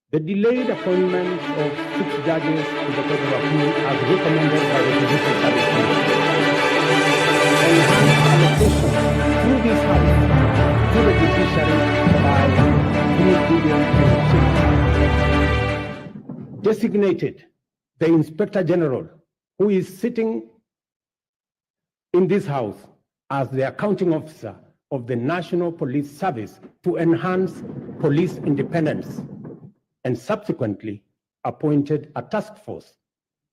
The delayed appointment of 6 judges to the Court of Appeal as recommended by the Judicial Service Commission. Enhanced allocation through this House to the judiciary by 3 billion. Designated the Inspector General, who is sitting in this House as the accounting officer of the National Police Service to enhance police independence, and subsequently appointed a task force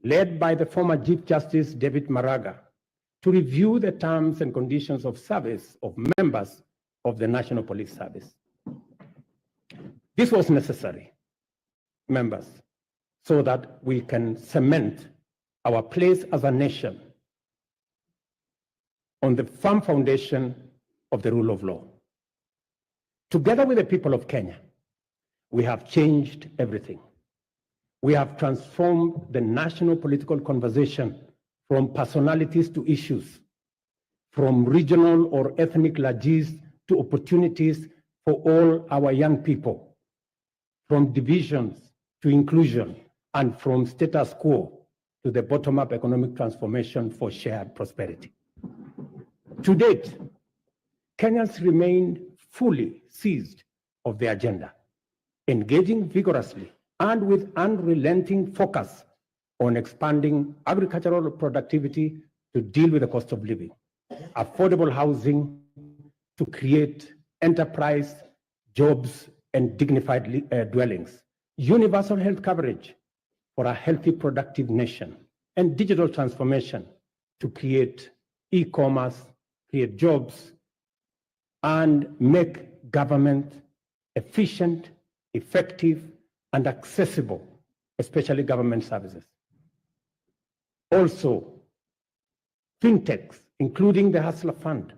led by the former Chief Justice David Maraga to review the terms and conditions of service of members of the National Police Service. This was necessary, members, so that we can cement our place as a nation on the firm foundation of the rule of law. Together with the people of Kenya, we have changed everything. We have transformed the national political conversation from personalities to issues, from regional or ethnic largesse to opportunities for all our young people, from divisions to inclusion, and from status quo to the bottom-up economic transformation for shared prosperity. To date, Kenyans remained fully seized of the agenda, engaging vigorously and with unrelenting focus on expanding agricultural productivity to deal with the cost of living, affordable housing to create enterprise, jobs, and dignified dwellings, universal health coverage for a healthy, productive nation, and digital transformation to create e-commerce, create jobs, and make government efficient, effective, and accessible, especially government services. Also, fintechs, including the Hustler Fund,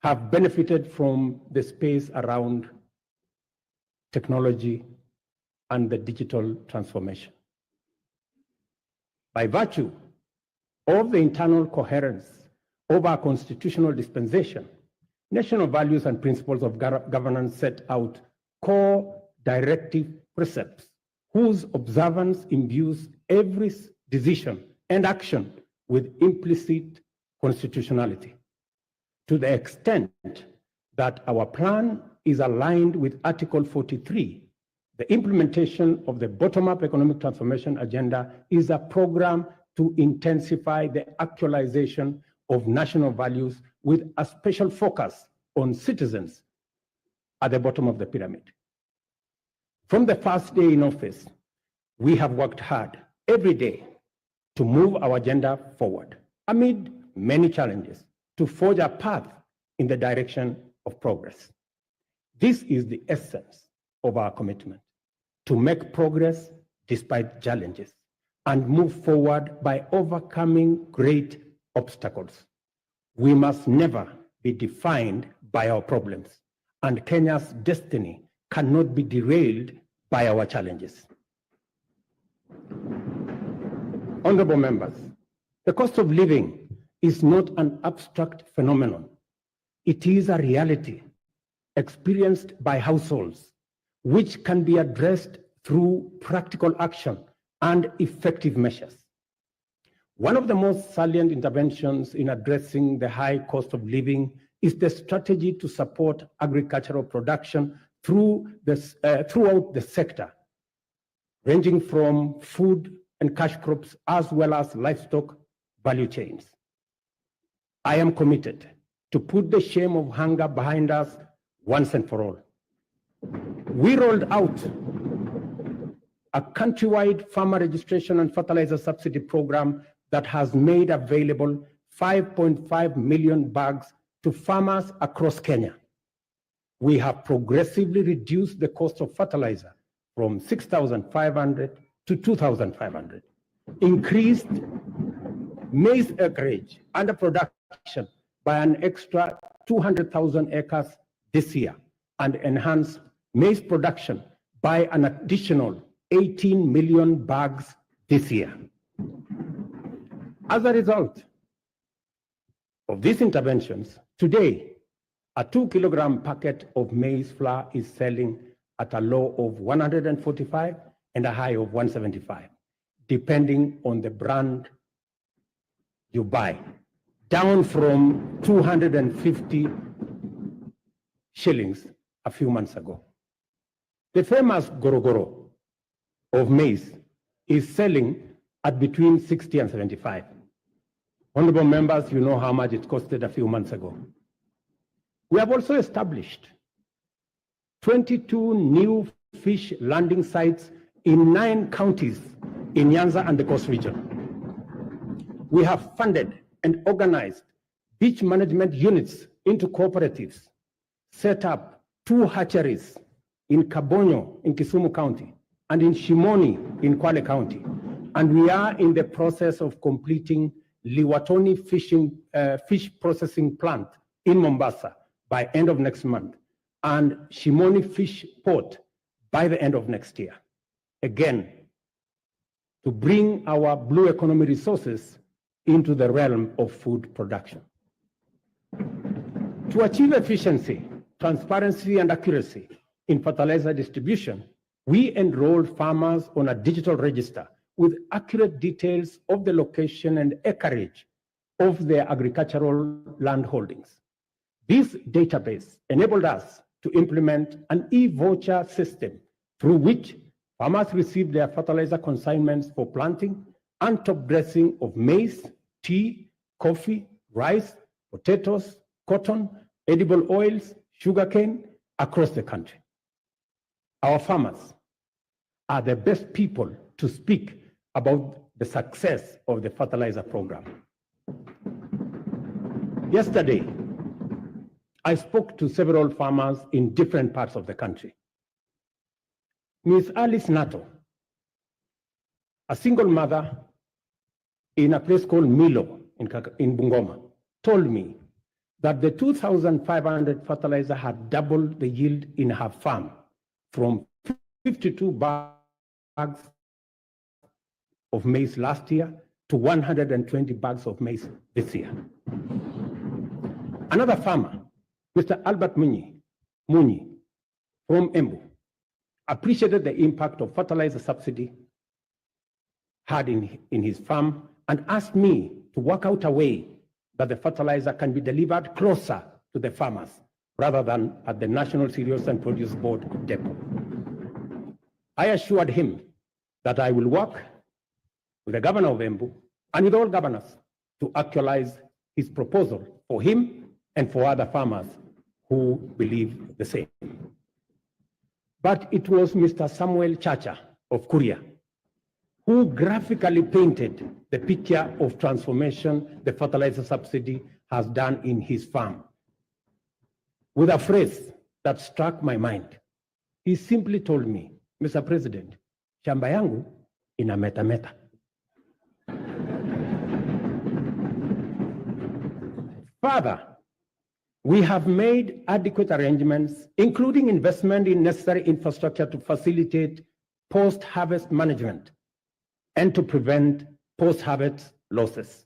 have benefited from the space around technology and the digital transformation. By virtue of the internal coherence of our constitutional dispensation, national values and principles of governance set out core directive precepts whose observance imbues every decision and action with implicit constitutionality. To the extent that our plan is aligned with Article 43, the implementation of the bottom-up economic transformation agenda is a program to intensify the actualization of national values with a special focus on citizens at the bottom of the pyramid. From the first day in office, we have worked hard every day to move our agenda forward amid many challenges to forge a path in the direction of progress. This is the essence of our commitment, to make progress despite challenges and move forward by overcoming great obstacles. We must never be defined by our problems, and Kenya's destiny cannot be derailed by our challenges. Honorable members, the cost of living is not an abstract phenomenon. It is a reality experienced by households, which can be addressed through practical action and effective measures. One of the most salient interventions in addressing the high cost of living is the strategy to support agricultural production throughout the sector, ranging from food and cash crops as well as livestock value chains. I am committed to put the shame of hunger behind us once and for all. We rolled out a countrywide farmer registration and fertilizer subsidy program that has made available 5.5 million bags to farmers across Kenya. We have progressively reduced the cost of fertilizer from 6,500 to 2,500, increased maize acreage under production by an extra 200,000 acres this year, and enhanced maize production by an additional 18 million bags this year. As a result of these interventions, today, a 2-kilogram packet of maize flour is selling at a low of 145 and a high of 175, depending on the brand you buy, down from 250 shillings a few months ago. The famous gorogoro of maize is selling at between 60 and 75. Honorable members, you know how much it costed a few months ago. We have also established 22 new fish landing sites in 9 counties in Nyanza and the Coast region. We have funded and organized beach management units into cooperatives, set up 2 hatcheries in Kabonyo in Kisumu County and in Shimoni in Kwale County. And we are in the process of completing Liwatoni fish processing plant in Mombasa by end of next month, and Shimoni Fish Port by the end of next year. Again, to bring our blue economy resources into the realm of food production. To achieve efficiency, transparency, and accuracy in fertilizer distribution, we enrolled farmers on a digital register with accurate details of the location and acreage of their agricultural land holdings. This database enabled us to implement an e-voucher system through which farmers received their fertilizer consignments for planting and top dressing of maize, tea, coffee, rice, potatoes, cotton, edible oils, sugarcane across the country. Our farmers are the best people to speak about the success of the fertilizer program. Yesterday, I spoke to several farmers in different parts of the country. Ms. Alice Nato, a single mother in a place called Milo in Bungoma, told me that the 2,500 fertilizer had doubled the yield in her farm from 52 bags of maize last year to 120 bags of maize this year. Another farmer, Mr. Albert Muni from Embu, appreciated the impact of fertilizer subsidy had in his farm and asked me to work out a way that the fertilizer can be delivered closer to the farmers rather than at the National Cereals and Produce Board depot. I assured him that I will work with the governor of Embu and with all governors to actualize his proposal for him and for other farmers who believe the same. But it was Mr. Samuel Chacha of Kuria who graphically painted the picture of transformation the fertilizer subsidy has done in his farm with a phrase that struck my mind. He simply told me, Mr. President, shamba yangu ina meta. Further, we have made adequate arrangements, including investment in necessary infrastructure to facilitate post-harvest management and to prevent post-harvest losses.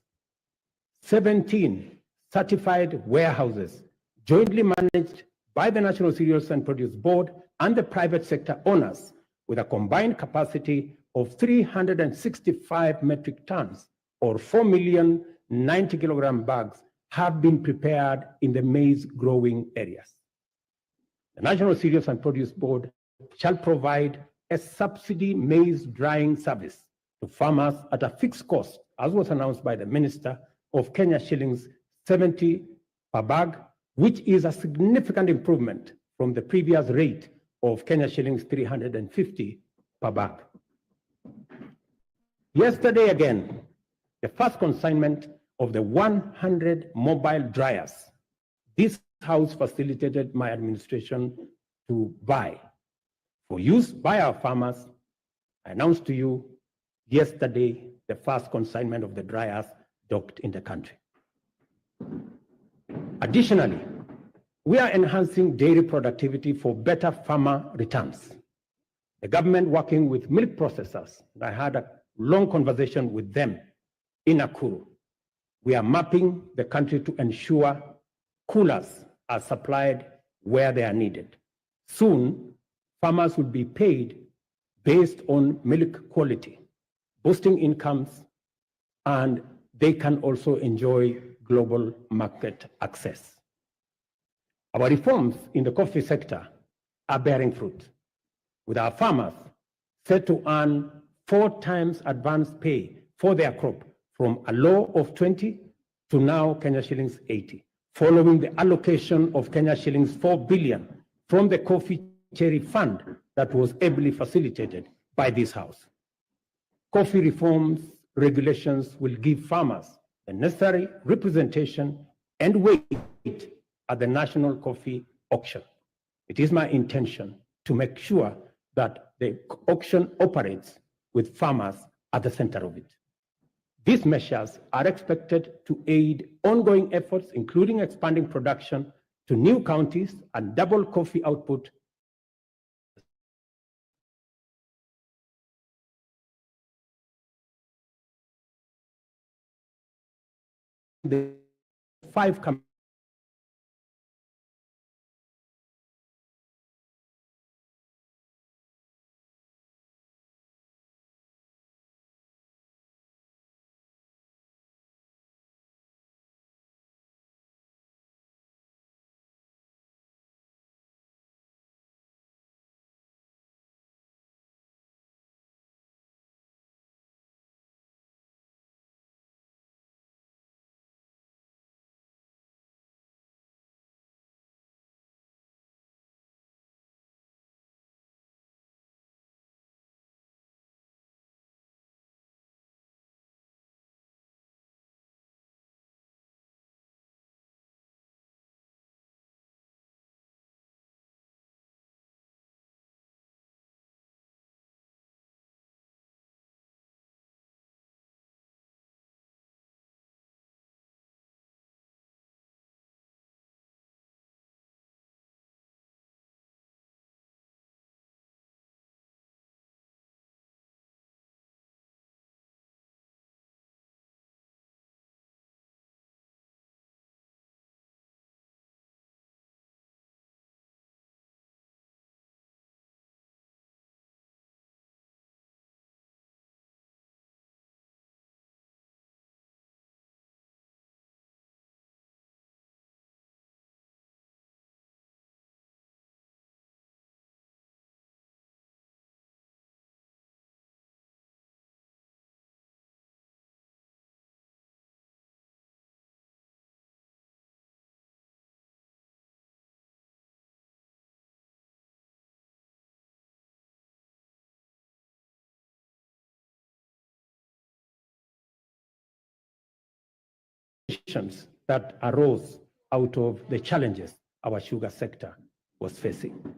17 certified warehouses jointly managed by the National Cereals and Produce Board and the private sector owners with a combined capacity of 365 metric tons or 4,090,000 kilogram bags have been prepared in the maize growing areas. The National Cereals and Produce Board shall provide a subsidy maize drying service to farmers at a fixed cost, as was announced by the Minister, of Kenya shillings 70 per bag, which is a significant improvement from the previous rate of Kenya shillings 350 per bag. Yesterday again, the first consignment of the 100 mobile dryers this House facilitated my administration to buy for use by our farmers. I announced to you yesterday the first consignment of the dryers docked in the country. Additionally, we are enhancing dairy productivity for better farmer returns. The government working with milk processors, and I had a long conversation with them in Nakuru. We are mapping the country to ensure coolers are supplied where they are needed. Soon, farmers will be paid based on milk quality, boosting incomes, and they can also enjoy global market access. Our reforms in the coffee sector are bearing fruit, with our farmers set to earn 4 times advance pay for their crop from a low of 20 to now Kenya shillings 80, following the allocation of Kenya shillings 4 billion from the Coffee Cherry Fund that was ably facilitated by this House. Coffee reforms regulations will give farmers the necessary representation and weight at the national coffee auction. It is my intention to make sure that the auction operates with farmers at the center of it. These measures are expected to aid ongoing efforts, including expanding production to new counties and double coffee output. The 5 that arose out of the challenges our sugar sector was facing.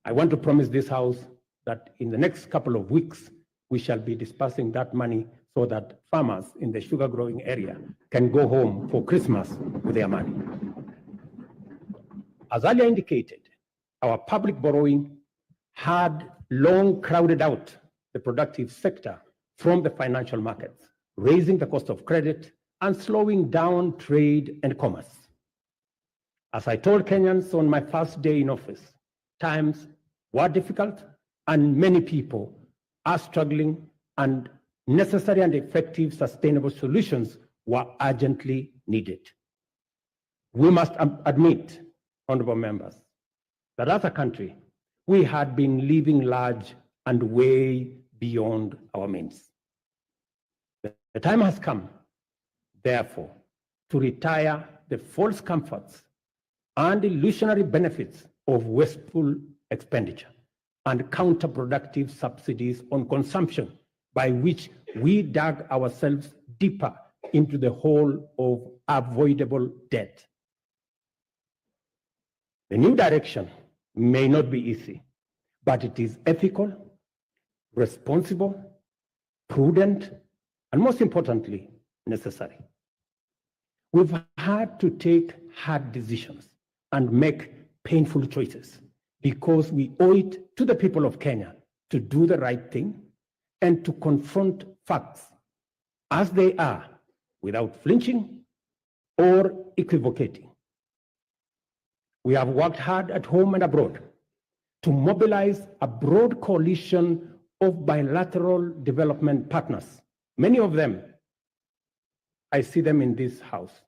I want to promise this House that in the next couple of weeks, we shall be dispersing that money so that farmers in the sugar growing area can go home for Christmas with their money. As earlier indicated, our public borrowing had long crowded out the productive sector from the financial markets, raising the cost of credit and slowing down trade and commerce. As I told Kenyans on my first day in office, times were difficult and many people are struggling, and necessary and effective sustainable solutions were urgently needed. We must admit, honorable members, that as a country, we had been living large and way beyond our means. The time has come, therefore, to retire the false comforts and illusionary benefits of wasteful expenditure and counterproductive subsidies on consumption, by which we dug ourselves deeper into the hole of avoidable debt. The new direction may not be easy, but it is ethical, responsible, prudent, and most importantly, necessary. We've had to take hard decisions and make painful choices because we owe it to the people of Kenya to do the right thing and to confront facts as they are without flinching or equivocating. We have worked hard at home and abroad to mobilize a broad coalition of bilateral development partners. Many of them, I see them in this house.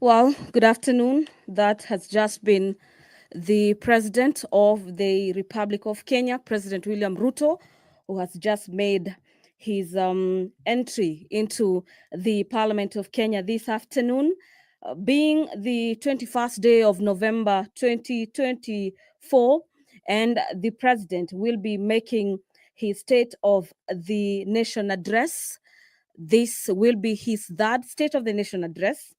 Well, good afternoon. That has just been the President of the Republic of Kenya, President William Ruto, who has just made his entry into the Parliament of Kenya this afternoon, being the 21st day of November 2024, and the President will be making his State of the Nation address. This will be his third State of the Nation address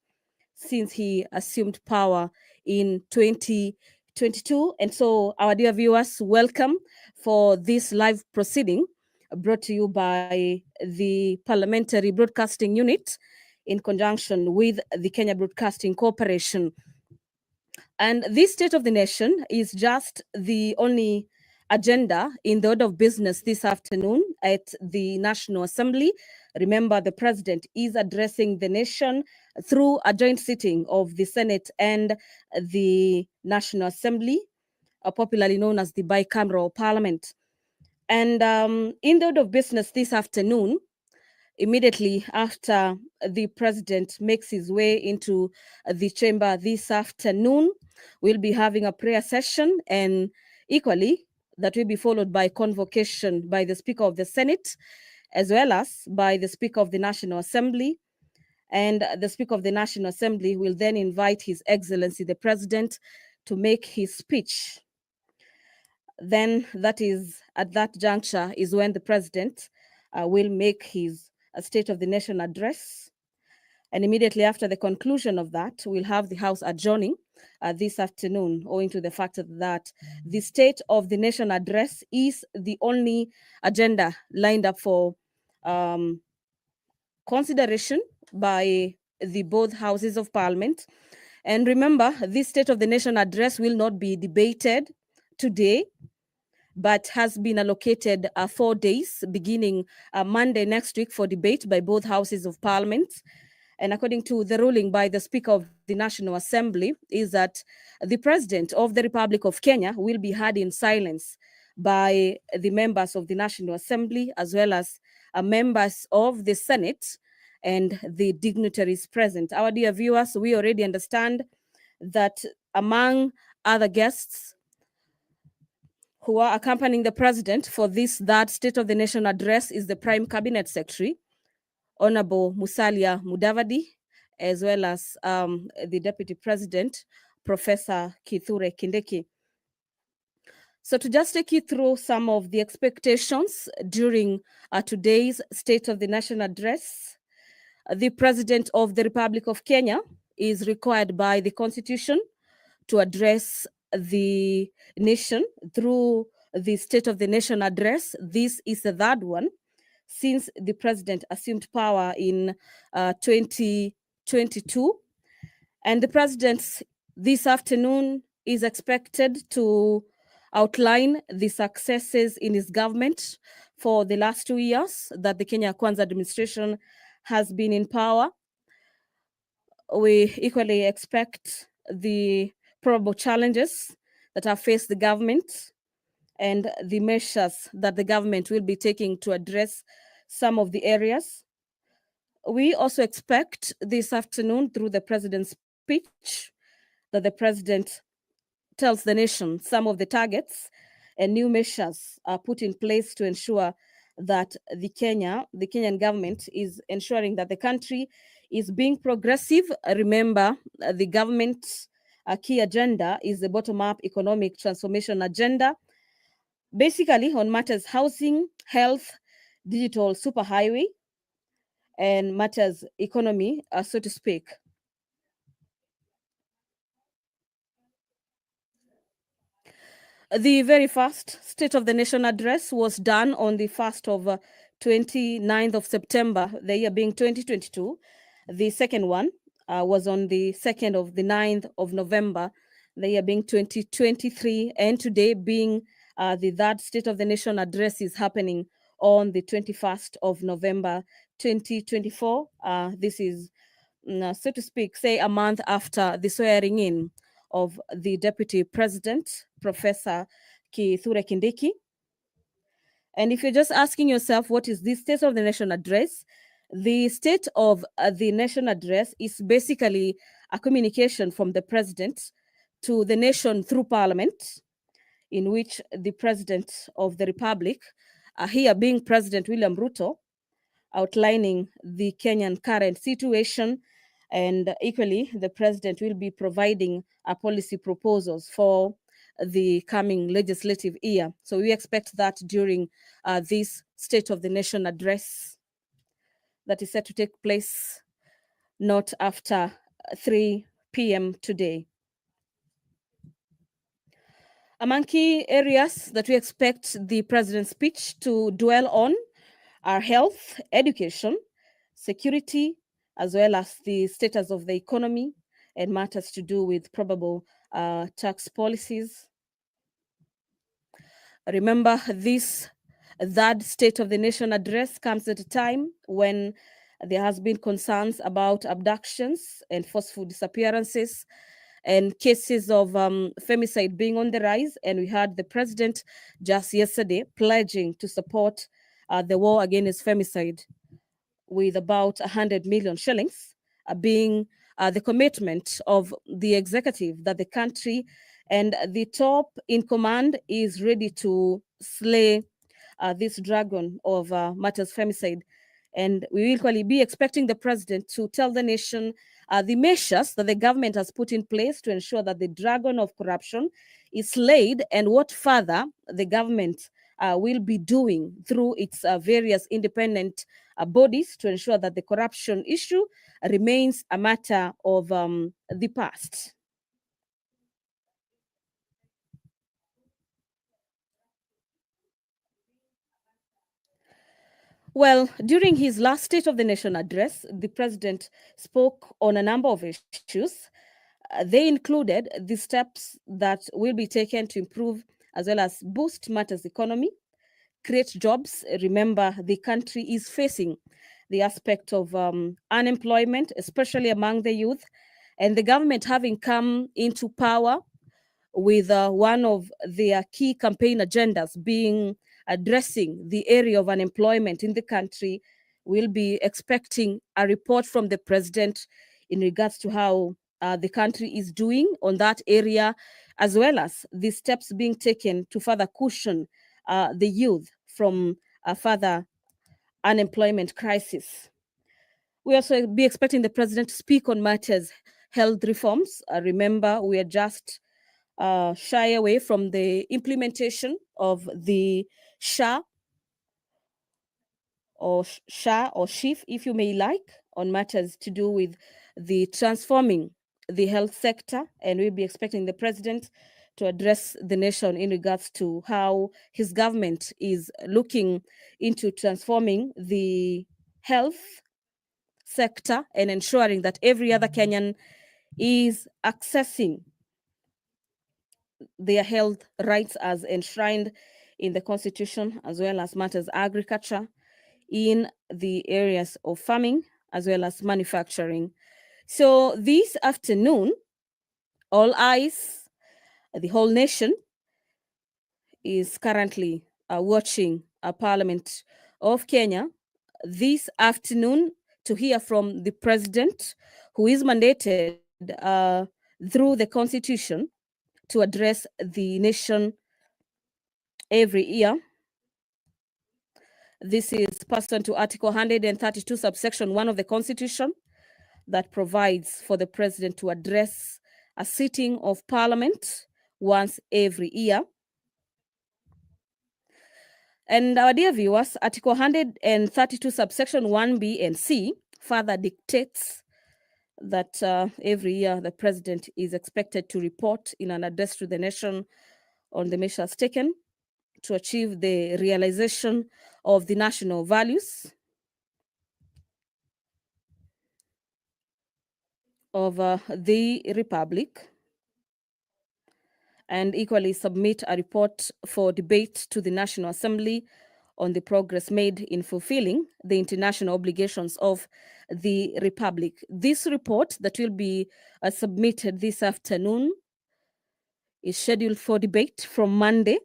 since he assumed power in 2022. And so, our dear viewers, welcome for this live proceeding brought to you by the Parliamentary Broadcasting Unit in conjunction with the Kenya Broadcasting Corporation. And this State of the Nation is just the only agenda in the order of business this afternoon at the National Assembly. Remember, the President is addressing the nation through a joint sitting of the Senate and the National Assembly, popularly known as the bicameral parliament. And in the order of business this afternoon, immediately after the President makes his way into the chamber this afternoon, we'll be having a prayer session, and equally, that will be followed by convocation by the Speaker of the Senate, as well as by the Speaker of the National Assembly. And the Speaker of the National Assembly will then invite His Excellency the President to make his speech. Then that is at that juncture is when the President will make his State of the Nation address. And immediately after the conclusion of that, we'll have the House adjourning this afternoon, owing to the fact that the State of the Nation address is the only agenda lined up for consideration by the both houses of Parliament. And remember, this State of the Nation address will not be debated today, but has been allocated 4 days, beginning Monday next week, for debate by both houses of Parliament. And according to the ruling by the Speaker of the National Assembly, is that the President of the Republic of Kenya will be heard in silence by the members of the National Assembly, as well as members of the Senate and the dignitaries present. Our dear viewers, we already understand that among other guests who are accompanying the President for this third State of the Nation address is the Prime Cabinet Secretary, Honorable Musalia Mudavadi, as well as the Deputy President, Professor Kithure Kindiki. So to just take you through some of the expectations during today's State of the Nation address, the President of the Republic of Kenya is required by the Constitution to address the nation through the State of the Nation address. This is the third one since the President assumed power in 2022. And the President this afternoon is expected to outline the successes in his government for the last 2 years that the Kenya Kwanza administration has been in power. We equally expect the probable challenges that have faced the government and the measures that the government will be taking to address some of the areas. We also expect this afternoon, through the President's speech, that the President tells the nation some of the targets and new measures are put in place to ensure that the Kenyan government is ensuring that the country is being progressive. Remember, the government's key agenda is the bottom-up economic transformation agenda, basically on matters housing, health, digital superhighway, and matters economy, so to speak. The very first State of the Nation address was done on the 1st of 29th of September, the year being 2022. The second one was on the 2nd of the 9th of November, the year being 2023. And today being the third State of the Nation address is happening on the 21st of November, 2024. This is, so to speak, say a month after the swearing in of the Deputy President, Professor Kithure Kindiki. And if you're just asking yourself, what is this State of the Nation address? The State of the Nation address is basically a communication from the president to the nation through parliament, in which the president of the republic, here being President William Ruto, outlining the Kenyan current situation, and equally the president will be providing policy proposals for the coming legislative year. So we expect that during this State of the Nation address that is set to take place not after 3 p.m. today. Among key areas that we expect the president's speech to dwell on are health, education, security, as well as the status of the economy and matters to do with probable tax policies. Remember, this third State of the Nation address comes at a time when there has been concerns about abductions and forceful disappearances and cases of femicide being on the rise. And we heard the president just yesterday pledging to support the war against femicide with about 100 million shillings being the commitment of the executive that the country and the top in command is ready to slay this dragon of matters femicide. And we will equally be expecting the president to tell the nation the measures that the government has put in place to ensure that the dragon of corruption is slayed, and what further the government will be doing through its various independent bodies to ensure that the corruption issue remains a matter of the past. Well, during his last State of the Nation address, the president spoke on a number of issues. They included the steps that will be taken to improve as well as boost matters economy, create jobs. Remember, the country is facing the aspect of unemployment, especially among the youth, and the government having come into power with one of their key campaign agendas being addressing the area of unemployment in the country. We'll be expecting a report from the president in regards to how the country is doing on that area, as well as the steps being taken to further cushion the youth from a further unemployment crisis. We also be expecting the president to speak on matters health reforms. Remember, we are just shy away from the implementation of the SHA or SHIF, if you may like, on matters to do with the transforming the health sector. And we'll be expecting the president to address the nation in regards to how his government is looking into transforming the health sector and ensuring that every other Kenyan is accessing their health rights as enshrined in the Constitution, as well as matters agriculture in the areas of farming, as well as manufacturing. So this afternoon, all eyes, the whole nation is currently watching Parliament of Kenya this afternoon to hear from the president, who is mandated through the Constitution to address the nation every year. This is pursuant to Article 132, subsection 1 of the Constitution, that provides for the president to address a sitting of Parliament once every year. And our dear viewers, Article 132, subsection 1B and C further dictates that every year the president is expected to report in an address to the nation on the measures taken to achieve the realization of the national values of the Republic, and equally submit a report for debate to the National Assembly on the progress made in fulfilling the international obligations of the Republic. This report that will be submitted this afternoon is scheduled for debate from Monday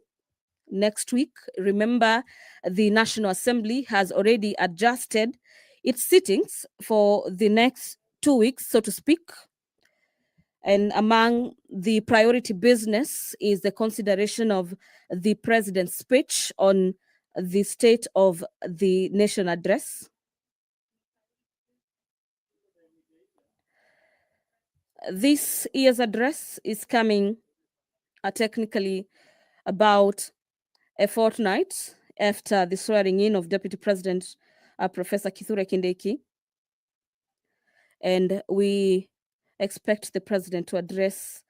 next week. Remember, the National Assembly has already adjusted its sittings for the next 2 weeks, so to speak. And among the priority business is the consideration of the president's speech on the State of the Nation address. This year's address is coming technically about a fortnight after the swearing in of Deputy President Professor Kithure Kindiki. And we expect the president to address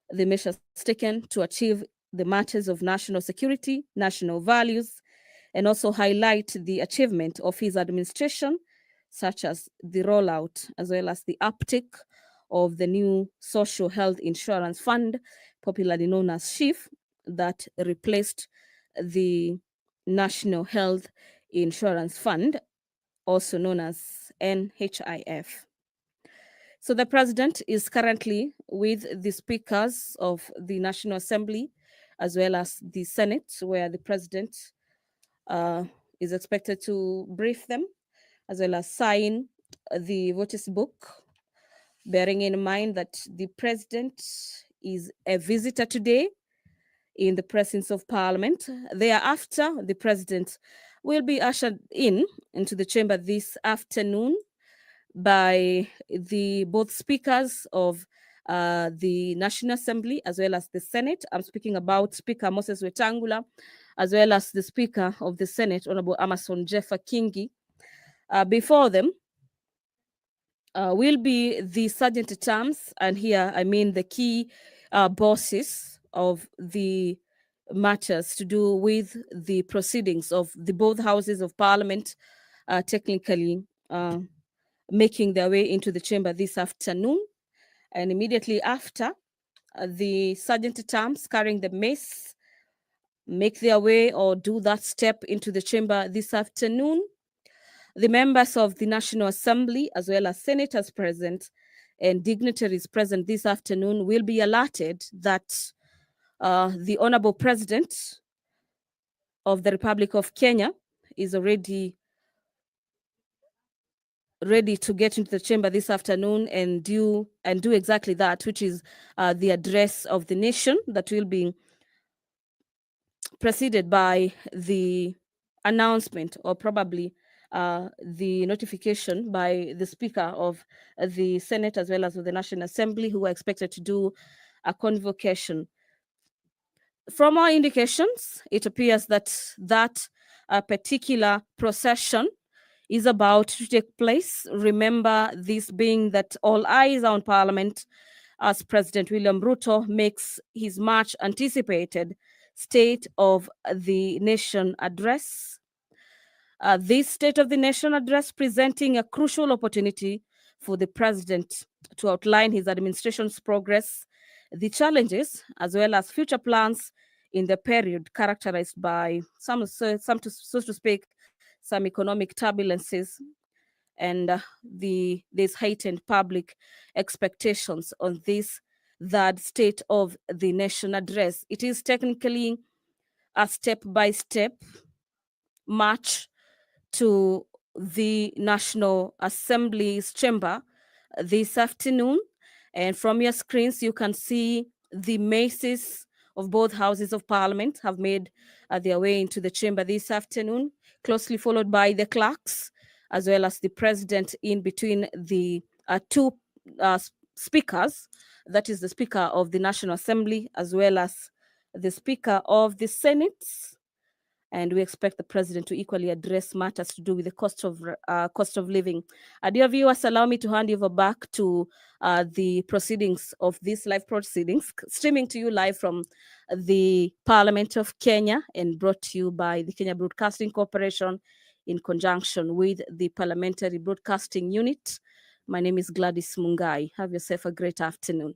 the measures taken to achieve the matters of national security, national values, and also highlight the achievement of his administration, such as the rollout as well as the uptake of the new social health insurance fund, popularly known as SHIF, that replaced the National Health Insurance Fund, also known as NHIF. So the president is currently with the speakers of the National Assembly as well as the Senate, where the president is expected to brief them as well as sign the voters book, bearing in mind that the president is a visitor today in the presence of Parliament. Thereafter, the president will be ushered into the chamber this afternoon by the both speakers of the National Assembly as well as the Senate. I'm speaking about Speaker Moses Wetangula as well as the Speaker of the Senate, Honorable Amason Jeffa Kingi. Before them will be the sergeant at arms, and here I mean the key bosses of the matters to do with the proceedings of the both houses of Parliament, technically making their way into the chamber this afternoon. And immediately after, the sergeant at arms carrying the mace make their way or do that step into the chamber this afternoon. The members of the National Assembly, as well as senators present and dignitaries present this afternoon, will be alerted that the Honorable President of the Republic of Kenya is already ready to get into the chamber this afternoon and do exactly that, which is the address of the nation that will be preceded by the announcement or probably the notification by the Speaker of the Senate as well as of the National Assembly, who are expected to do a convocation. From our indications, it appears that particular procession is about to take place. Remember, this being that all eyes are on Parliament as President William Ruto makes his much anticipated State of the Nation address. This State of the Nation address presenting a crucial opportunity for the president to outline his administration's progress, the challenges, as well as future plans in the period characterized by so to speak, some economic turbulences and these heightened public expectations on this third State of the Nation address. It is technically a step-by-step march to the National Assembly's chamber this afternoon. And from your screens, you can see the maces of both houses of Parliament have made their way into the chamber this afternoon, closely followed by the clerks, as well as the president in between the two speakers, that is the Speaker of the National Assembly, as well as the Speaker of the Senate. And we expect the president to equally address matters to do with the cost of living. Dear viewers, allow me to hand you over back to the proceedings of these live proceedings, streaming to you live from the Parliament of Kenya and brought to you by the Kenya Broadcasting Corporation in conjunction with the Parliamentary Broadcasting Unit. My name is Gladys Mungai. Have yourself a great afternoon.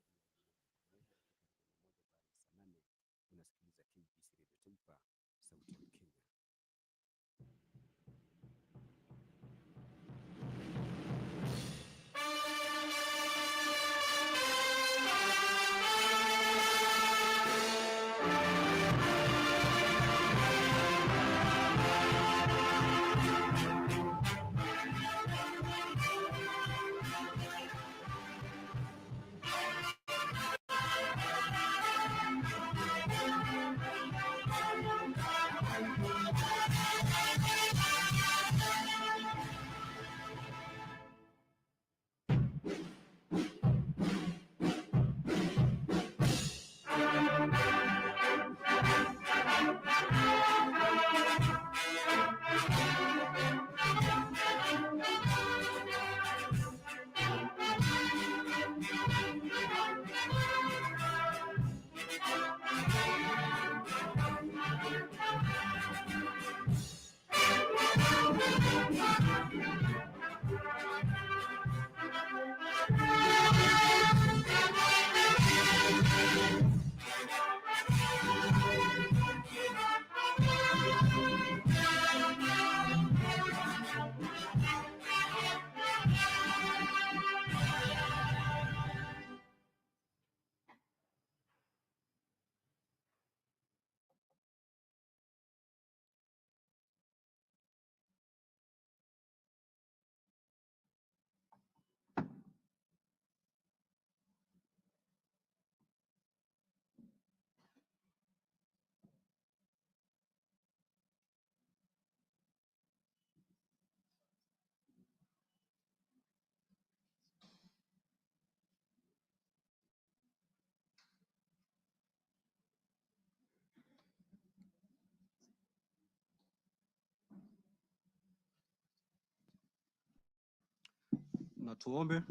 Na tuombe.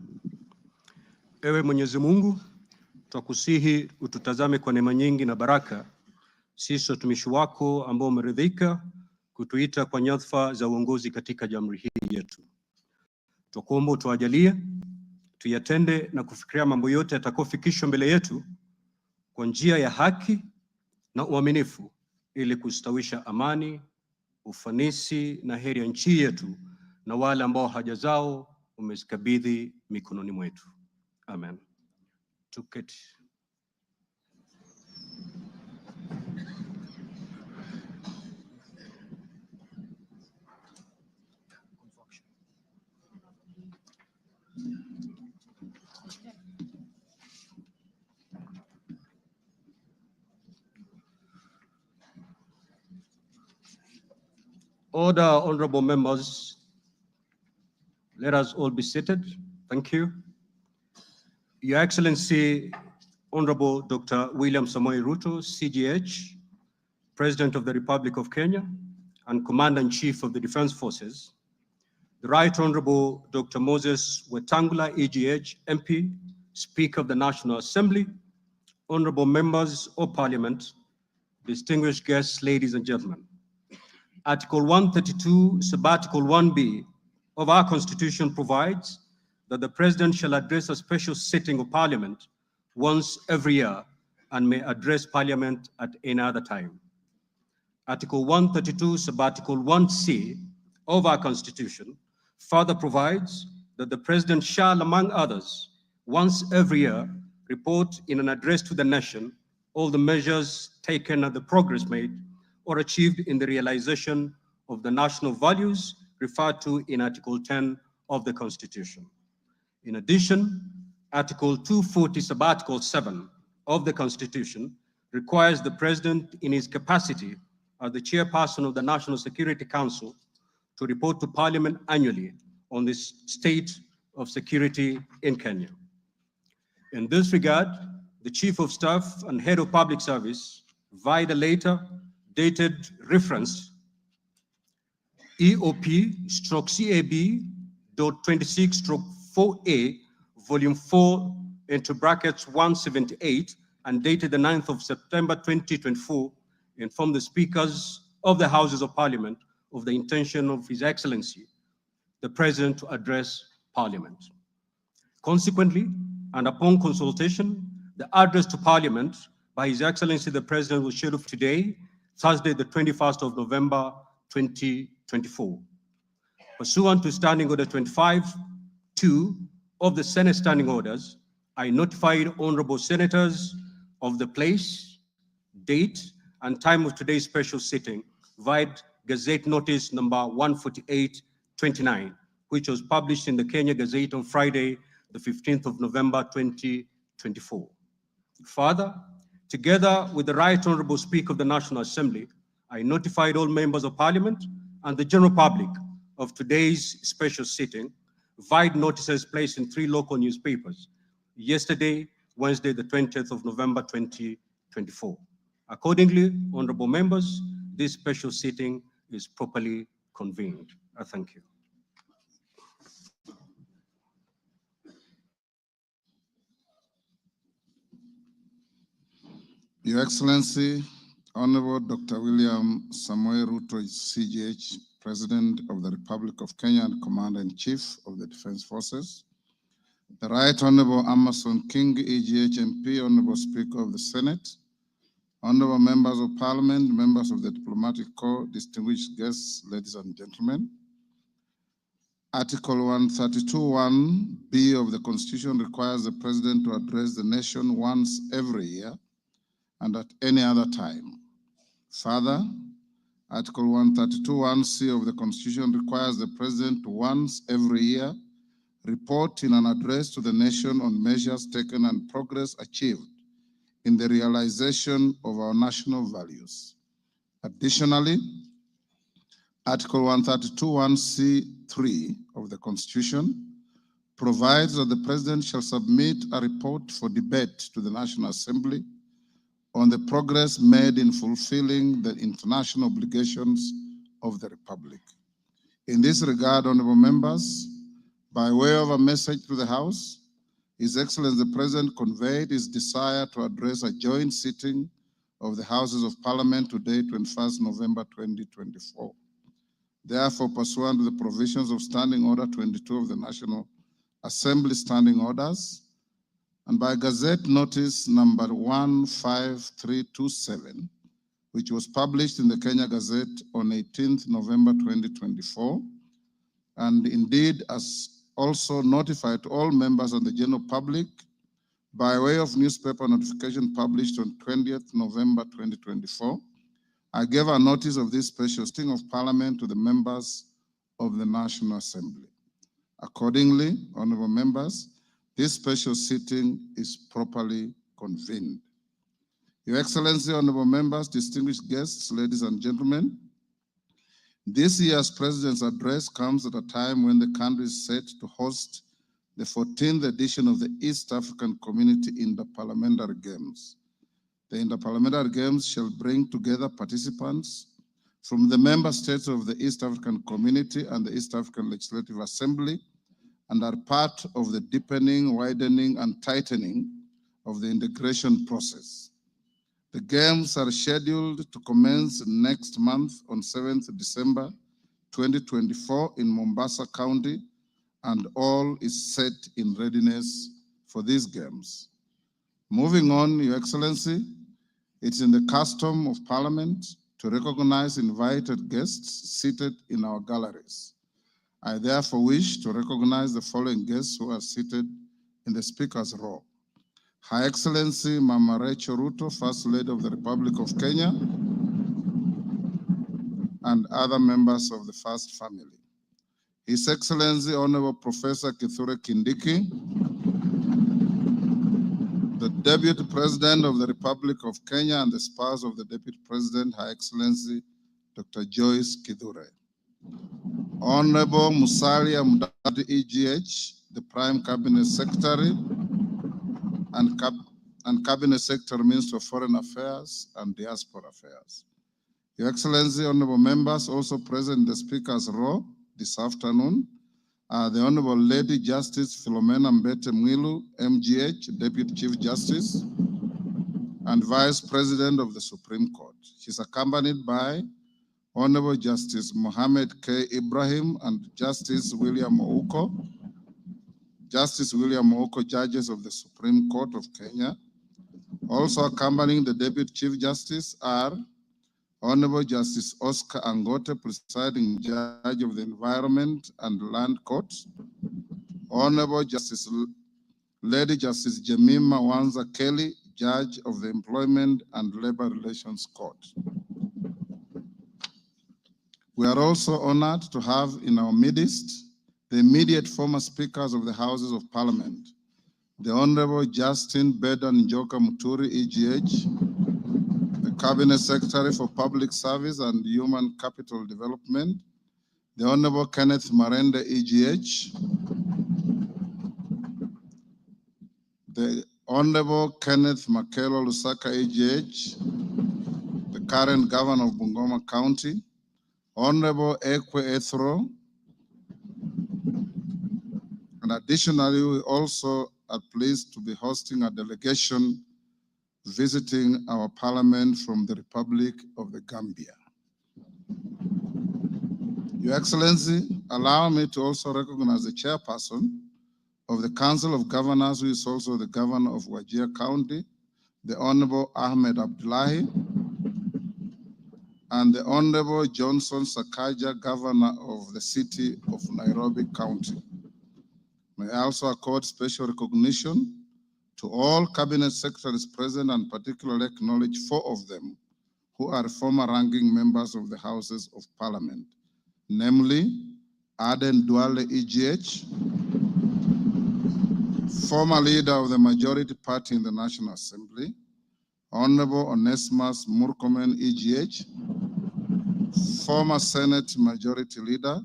Ewe Mwenyezi Mungu, twakusihi ututazame kwa neema nyingi na baraka, sisi watumishi wako ambao umeridhika kutuita kwa nyadhifa za uongozi katika jamhuri hii yetu. Twakuomba utuajalie tuyatende na kufikiria mambo yote yatakayofikishwa mbele yetu kwa njia ya haki na uaminifu, ili kustawisha amani, ufanisi na heri ya nchi yetu na wale ambao haja zao umezikabidhi mikononi mwetu. Amen. Tuketi. Order, honorable members. Let us all be seated. Thank you. Your Excellency, Honorable Dr. William Samoei Ruto, C.G.H, President of the Republic of Kenya and Commander-in-Chief of the Defense Forces, the Right Honorable Dr. Moses Wetangula, E.G.H, MP, Speaker of the National Assembly, honorable members of Parliament, distinguished guests, ladies and gentlemen. Article 132, Sub-Article 1B of our Constitution provides that the President shall address a special sitting of Parliament once every year and may address Parliament at any other time. Article 132, Sub-Article 1C of our Constitution further provides that the President shall, among others, once every year, report in an address to the nation all the measures taken and the progress made or achieved in the realization of the national values referred to in Article 10 of the Constitution. In addition, Article 240, Sub-Article 7 of the Constitution requires the President in his capacity as the chairperson of the National Security Council to report to Parliament annually on the state of security in Kenya. In this regard, the Chief of Staff and Head of Public Service, via the letter dated reference EOP/CAB.26/4A, Volume 4, into brackets 178, and dated the 9th of September 2024, informed the Speakers of the Houses of Parliament of the intention of His Excellency, the President, to address Parliament. Consequently, and upon consultation, the address to Parliament by His Excellency the President was scheduled today, Thursday, the 21st of November, 2024. Pursuant to Standing Order 25-2 of the Senate Standing Orders, I notified honorable senators of the place, date, and time of today's special sitting via Gazette Notice number 148/29, which was published in the Kenya Gazette on Friday, the 15th of November, 2024. Further, together with the Right Honorable Speaker of the National Assembly, I notified all members of Parliament and the general public of today's special sitting via notices placed in 3 local newspapers yesterday, Wednesday, the 20th of November, 2024. Accordingly, honorable members, this special sitting is properly convened. I thank you. Your Excellency, Honorable Dr. William Samoei Ruto, C.G.H, President of the Republic of Kenya and Commander-in-Chief of the Defense Forces, the Right Honorable Amason King, E.G.H MP, Honorable Speaker of the Senate, Honorable Members of Parliament, members of the Diplomatic Corps, distinguished guests, ladies and gentlemen. Article 132(1)(b) of the Constitution requires the President to address the nation once every year and at any other time. Further, Article 132(1)(c) of the Constitution requires the President to once every year report in an address to the nation on measures taken and progress achieved in the realization of our national values. Additionally, Article 132(1)(c)(3) of the Constitution provides that the President shall submit a report for debate to the National Assembly on the progress made in fulfilling the international obligations of the Republic. In this regard, honorable members, By way of a message to the House, His Excellency the President conveyed his desire to address a joint sitting of the Houses of Parliament today, 21st November 2024. Therefore, pursuant to the provisions of Standing Order 22 of the National Assembly Standing Orders, and by Gazette Notice number 15327, which was published in the Kenya Gazette on 18th November 2024, and indeed as also notified to all members and the general public by way of newspaper notification published on 20th November 2024, I gave a notice of this special sitting of Parliament to the members of the National Assembly. Accordingly, honorable members, this special sitting is properly convened. Your Excellency, honorable members, distinguished guests, ladies and gentlemen, this year's President's address comes at a time when the country is set to host the 14th edition of the East African Community Interparliamentary Games. The Interparliamentary Games shall bring together participants from the member states of the East African Community and the East African Legislative Assembly, and are part of the deepening, widening, and tightening of the integration process. The Games are scheduled to commence next month on 7th December 2024 in Mombasa County, and all is set in readiness for these Games. Moving on, Your Excellency, it's in the custom of Parliament to recognize invited guests seated in our galleries. I therefore wish to recognize the following guests who are seated in the Speaker's row. Her Excellency Mama Rachel Ruto, First Lady of the Republic of Kenya, and other members of the First Family. His Excellency Honorable Professor Kithure Kindiki, the Deputy President of the Republic of Kenya and the spouse of the Deputy President, Her Excellency Dr. Joyce Kithure. Honorable Musalia Mudavadi C.G.H, the Prime Cabinet Secretary and Cabinet Secretary, Minister of Foreign Affairs and Diaspora Affairs. Your Excellency, honorable members, also present in the Speaker's row this afternoon are the Honorable Lady Justice Philomena Mbete Mwilu, MGH, Deputy Chief Justice and Vice President of the Supreme Court. She's accompanied by Honorable Justice Mohammed K. Ibrahim and Justice William Ouko. Justice William Ouko, judges of the Supreme Court of Kenya. Also accompanying the Deputy Chief Justice are Honorable Justice Oscar Angote, presiding judge of the Environment and Land Court. Honorable Justice Lady Justice Jemima Wanza Kelly, judge of the Employment and Labor Relations Court. We are also honored to have in our midst the immediate former speakers of the Houses of Parliament, the Honorable Justin Bedan Njoka Muturi, EGH, the Cabinet Secretary for Public Service and Human Capital Development, the Honorable Kenneth Marende, EGH, the Honorable Kenneth Makelo Lusaka, EGH, the current Governor of Bungoma County, Honorable Ekwe Ethro, and additionally, we also are pleased to be hosting a delegation visiting our parliament from the Republic of the Gambia. Your Excellency, allow me to also recognize the chairperson of the Council of Governors, who is also the governor of Wajir County, the Honorable Ahmed Abdullahi, and the Honorable Johnson Sakaja, governor of the city of Nairobi County. May I also accord special recognition to all cabinet secretaries present and particularly acknowledge 4 of them who are former ranking members of the Houses of Parliament, namely Aden Duale, EGH, former leader of the majority party in the National Assembly, Honorable Onesimus Murkomen, EGH, former Senate Majority Leader,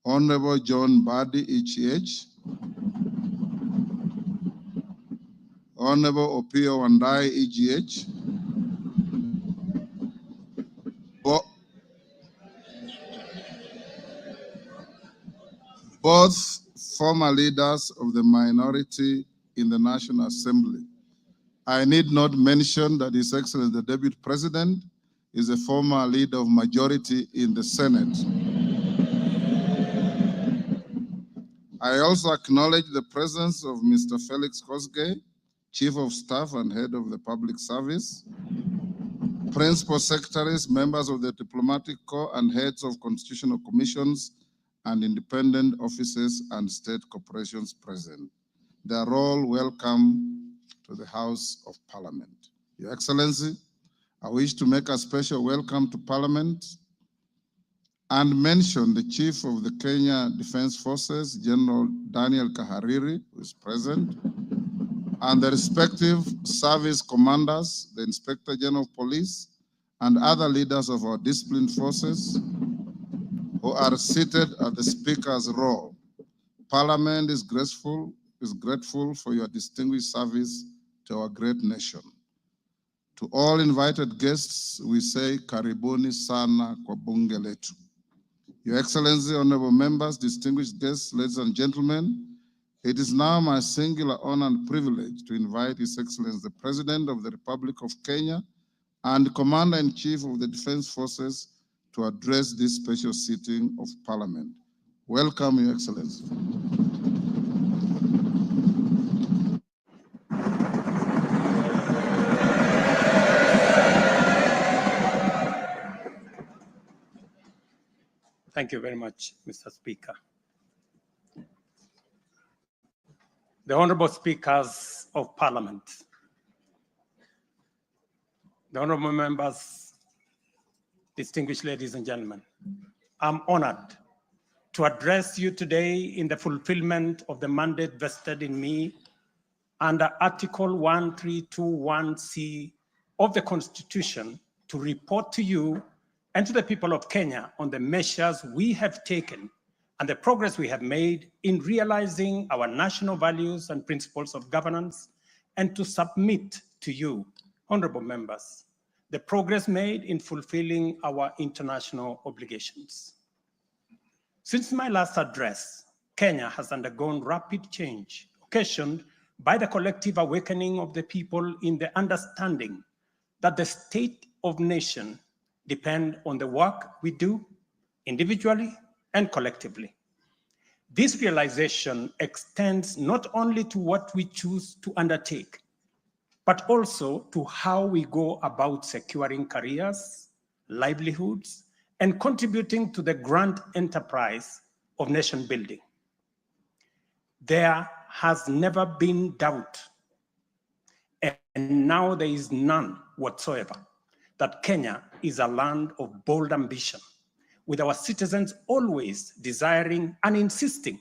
Honorable John Badi, EGH, Honorable Opio Wandai, EGH, both former leaders of the minority in the National Assembly. I need not mention that His Excellency, the Deputy President, is a former leader of majority in the Senate. I also acknowledge the presence of Mr. Felix Kosgei, Chief of Staff and Head of the Public Service, Principal Secretaries, members of the Diplomatic Corps, and heads of constitutional commissions and independent offices and state corporations present. They are all welcome to the House of Parliament. Your Excellency, I wish to make a special welcome to Parliament and mention the Chief of the Kenya Defense Forces, General Daniel Kahariri, who is present, and the respective service commanders, the Inspector General of Police, and other leaders of our disciplined forces who are seated at the Speaker's row. Parliament is grateful for your distinguished service to our great nation. To all invited guests, we say karibuni sana kwa bunge letu. Your Excellency, honorable members, distinguished guests, ladies and gentlemen, it is now my singular honor and privilege to invite His Excellency, the President of the Republic of Kenya and Commander-in-Chief of the Defense Forces to address this special sitting of Parliament. Welcome, Your Excellency. Thank you very much, Mr. Speaker. The Honorable Speakers of Parliament, the Honorable Members, distinguished ladies and gentlemen, I'm honored to address you today in the fulfillment of the mandate vested in me under Article 1321C of the Constitution to report to you and to the people of Kenya on the measures we have taken and the progress we have made in realizing our national values and principles of governance, and to submit to you, honorable members, the progress made in fulfilling our international obligations. Since my last address, Kenya has undergone rapid change, occasioned by the collective awakening of the people in the understanding that the state of nation depends on the work we do individually and collectively. This realization extends not only to what we choose to undertake, but also to how we go about securing careers, livelihoods, and contributing to the grand enterprise of nation building. There has never been doubt, and now there is none whatsoever, that Kenya is a land of bold ambition, with our citizens always desiring and insisting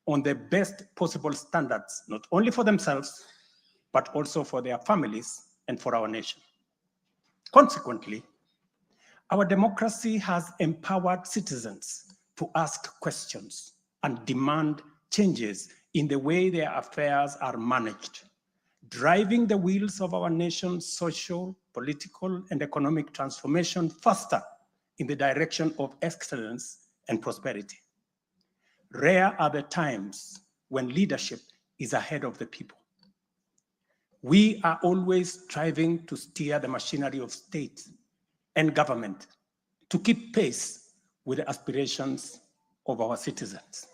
on the best possible standards, not only for themselves, but also for their families and for our nation. Consequently, our democracy has empowered citizens to ask questions and demand changes in the way their affairs are managed, driving the wheels of our nation's social, political, and economic transformation faster in the direction of excellence and prosperity. Rare are the times when leadership is ahead of the people. We are always striving to steer the machinery of state and government to keep pace with the aspirations of our citizens.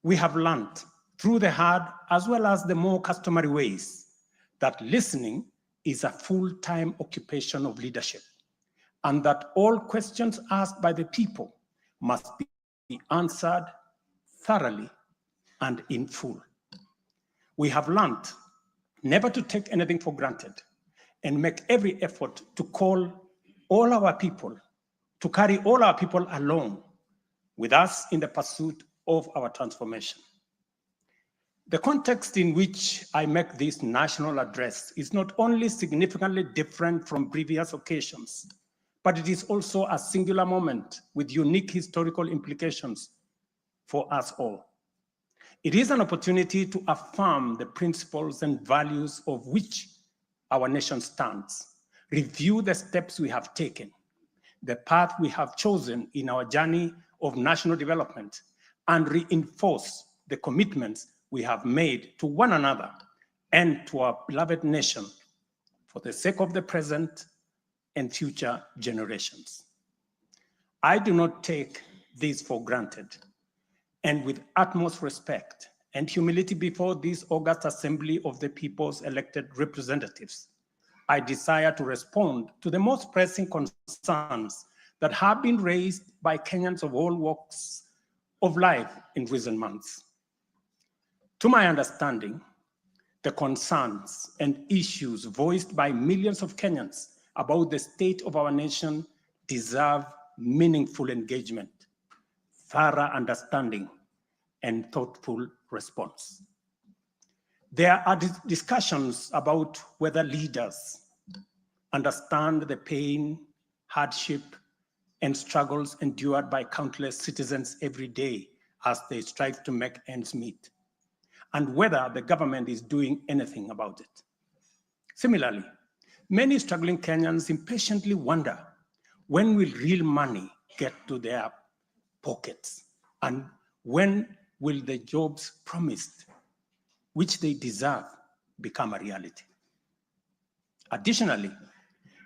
We have learned through the hard as well as the more customary ways that listening is a full-time occupation of leadership, and that all questions asked by the people must be answered thoroughly and in full. We have learned never to take anything for granted and make every effort to carry all our people along with us in the pursuit of our transformation. The context in which I make this national address is not only significantly different from previous occasions, but it is also a singular moment with unique historical implications for us all. It is an opportunity to affirm the principles and values of which our nation stands, review the steps we have taken, the path we have chosen in our journey of national development, and reinforce the commitments we have made to one another and to our beloved nation for the sake of the present and future generations. I do not take this for granted, and with utmost respect and humility before this august assembly of the people's elected representatives, I desire to respond to the most pressing concerns that have been raised by Kenyans of all walks of life in recent months. To my understanding, the concerns and issues voiced by millions of Kenyans about the state of our nation deserve meaningful engagement, thorough understanding, and thoughtful response. There are discussions about whether leaders understand the pain, hardship, and struggles endured by countless citizens every day as they strive to make ends meet, and whether the government is doing anything about it. Similarly, many struggling Kenyans impatiently wonder, when will real money get to their pockets? And when will the jobs promised, which they deserve, become a reality? Additionally,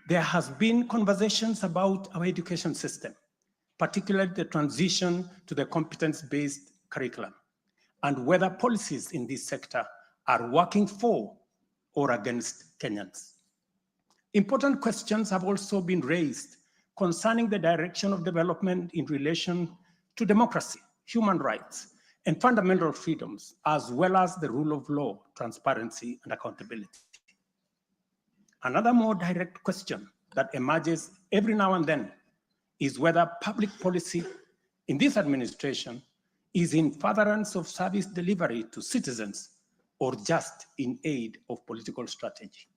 there has been conversations about our education system, particularly the transition to the competence-based curriculum, and whether policies in this sector are working for or against Kenyans. Important questions have also been raised concerning the direction of development in relation to democracy, human rights, and fundamental freedoms, as well as the rule of law, transparency, and accountability. Another more direct question that emerges every now and then is whether public policy in this administration is in furtherance of service delivery to citizens or just in aid of political strategy.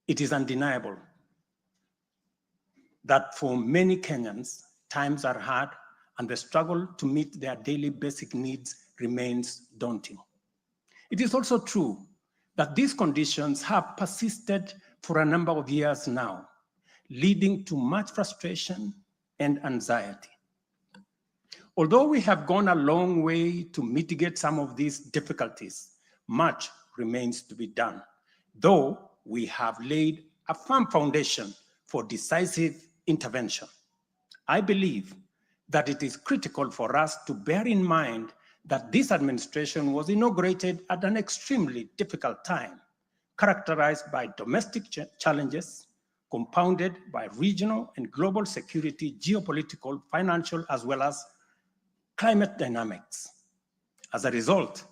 It is undeniable that for many Kenyans, times are hard and the struggle to meet their daily basic needs remains daunting. It is also true that these conditions have persisted for a number of years now, leading to much frustration and anxiety. Although we have gone a long way to mitigate some of these difficulties, much remains to be done, though we have laid a firm foundation for decisive intervention. I believe that it is critical for us to bear in mind that this administration was inaugurated at an extremely difficult time, characterized by domestic challenges, compounded by regional and global security, geopolitical, financial, as well as climate dynamics. As a result,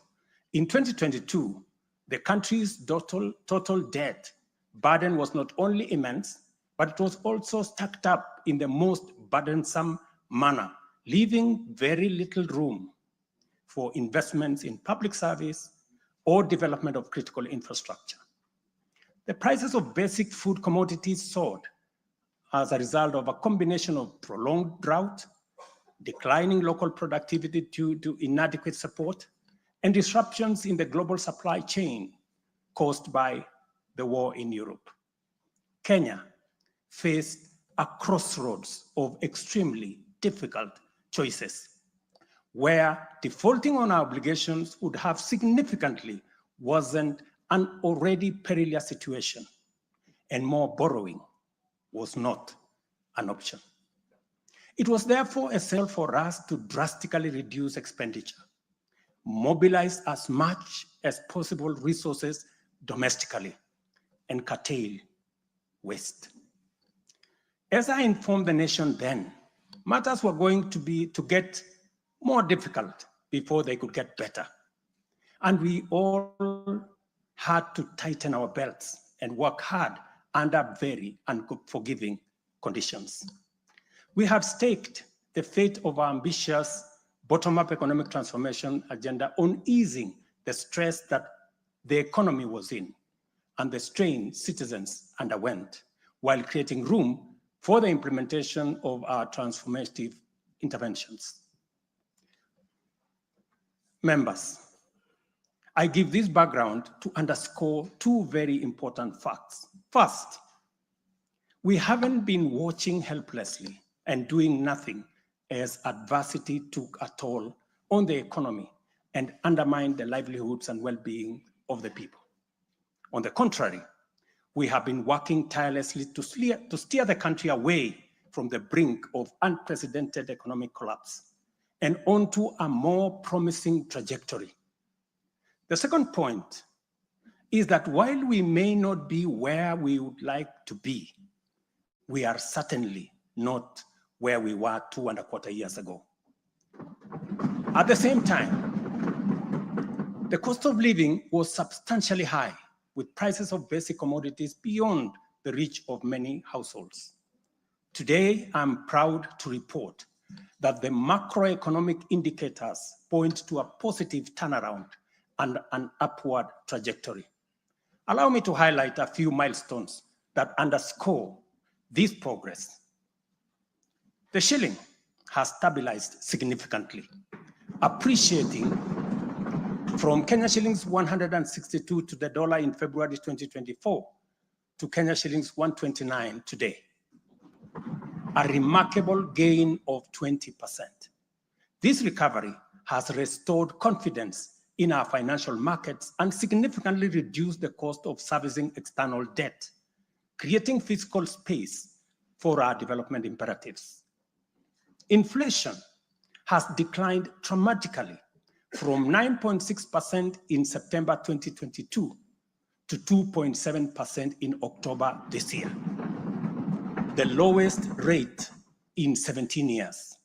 in 2022, the country's total debt burden was not immense, but it was also stacked up in the most burdensome manner, leaving very little room for investments in public service or development of critical infrastructure. The prices of basic food commodities soared as a result of a combination of prolonged drought, declining local productivity due to inadequate support, and disruptions in the global supply chain caused by the war in Europe. Kenya faced a crossroads of extremely difficult choices, where defaulting on our obligations would have significantly worsened an already perilous situation, and more borrowing was not an option. It was therefore essential for us to drastically reduce expenditure, mobilize as much as possible resources domestically, and curtail waste. As I informed the nation then, matters were going to get more difficult before they could get better. And we all had to tighten our belts and work hard under very unforgiving conditions. We had staked the fate of our ambitious bottom-up economic transformation agenda on easing the stress that the economy was in and the strain citizens underwent, while creating room for the implementation of our transformative interventions. Members, I give this background to underscore two very important facts. First, we haven't been watching helplessly and doing nothing as adversity took a toll on the economy and undermine the livelihoods and well-being of the people. On the contrary, we have been working tirelessly to steer the country away from the brink of unprecedented economic collapse and onto a more promising trajectory. The second point is that while we may not be where we would like to be, we are certainly not where we were 2.25 years ago. At the same time, the cost of living was substantially high, with prices of basic commodities beyond the reach of many households. Today, I'm proud to report that the macroeconomic indicators point to a positive turnaround and an upward trajectory. Allow me to highlight a few milestones that underscore this progress. The shilling has stabilized significantly, appreciating from Kenya shillings 162 to the dollar in February 2024 to Kenya shillings 129 today, a remarkable gain of 20%. This recovery has restored confidence in our financial markets and significantly reduced the cost of servicing external debt, creating fiscal space for our development imperatives. Inflation has declined dramatically from 9.6% in September 2022 to 2.7% in October this year, the lowest rate in 17 years.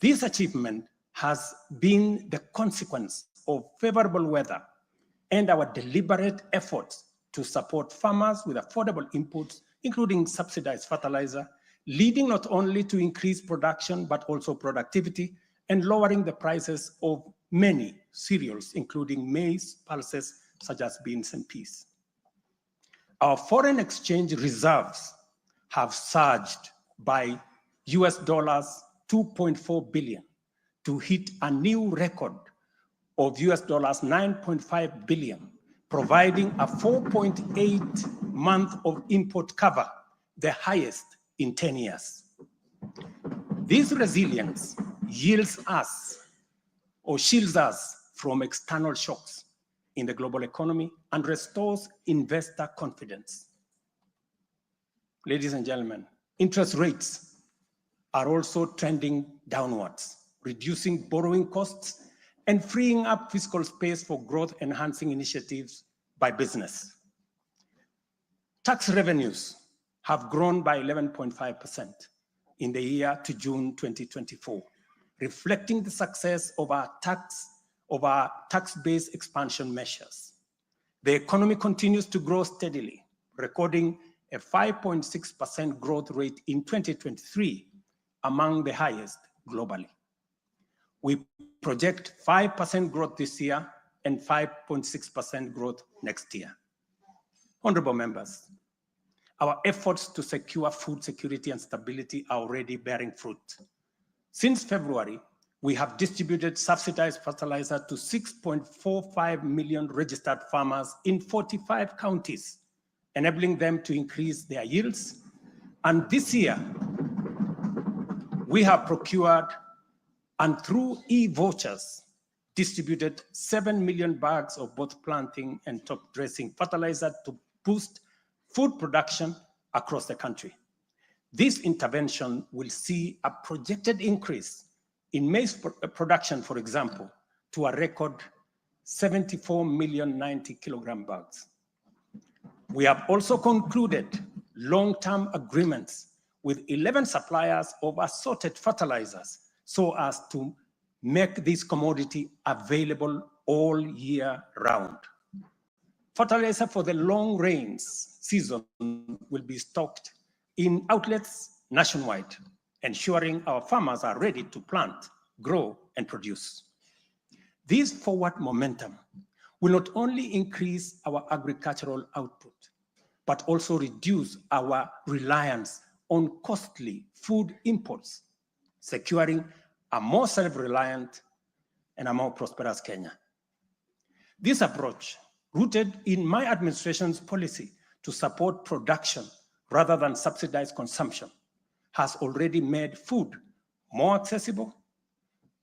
This achievement has been the consequence of favorable weather and our deliberate efforts to support farmers with affordable inputs, including subsidized fertilizer, leading not only to increased production, but also productivity and lowering the prices of many cereals, including maize, pulses, such as beans and peas. Our foreign exchange reserves have surged by US dollars 2.4 billion to hit a new record of US dollars 9.5 billion, providing a 4.8 month of import cover, the highest in 10 years. This resilience yields us or shields us from external shocks in the global economy and restores investor confidence. Ladies and gentlemen, interest rates are also trending downwards, reducing borrowing costs and freeing up fiscal space for growth-enhancing initiatives by business. Tax revenues have grown by 11.5% in the year to June 2024, reflecting the success of our tax-based expansion measures. The economy continues to grow steadily, recording a 5.6% growth rate in 2023, among the highest globally. We project 5% growth this year and 5.6% growth next year. Honorable members, our efforts to secure food security and stability are already bearing fruit. Since February, we have distributed subsidized fertilizer to 6.45 million registered farmers in 45 counties, enabling them to increase their yields. And this year, we have procured and through e-vouchers distributed 7 million bags of both planting and top dressing fertilizer to boost food production across the country. This intervention will see a projected increase in maize production, for example, to a record 74 million 90 kilogram bags. We have also concluded long-term agreements with 11 suppliers of assorted fertilizers so as to make this commodity available all year round. Fertilizer for the long rains season will be stocked in outlets nationwide, ensuring our farmers are ready to plant, grow, and produce. This forward momentum will not only increase our agricultural output, but also reduce our reliance on costly food imports, securing a more self-reliant and a more prosperous Kenya. This approach, rooted in my administration's policy to support production rather than subsidize consumption, has already made food more accessible,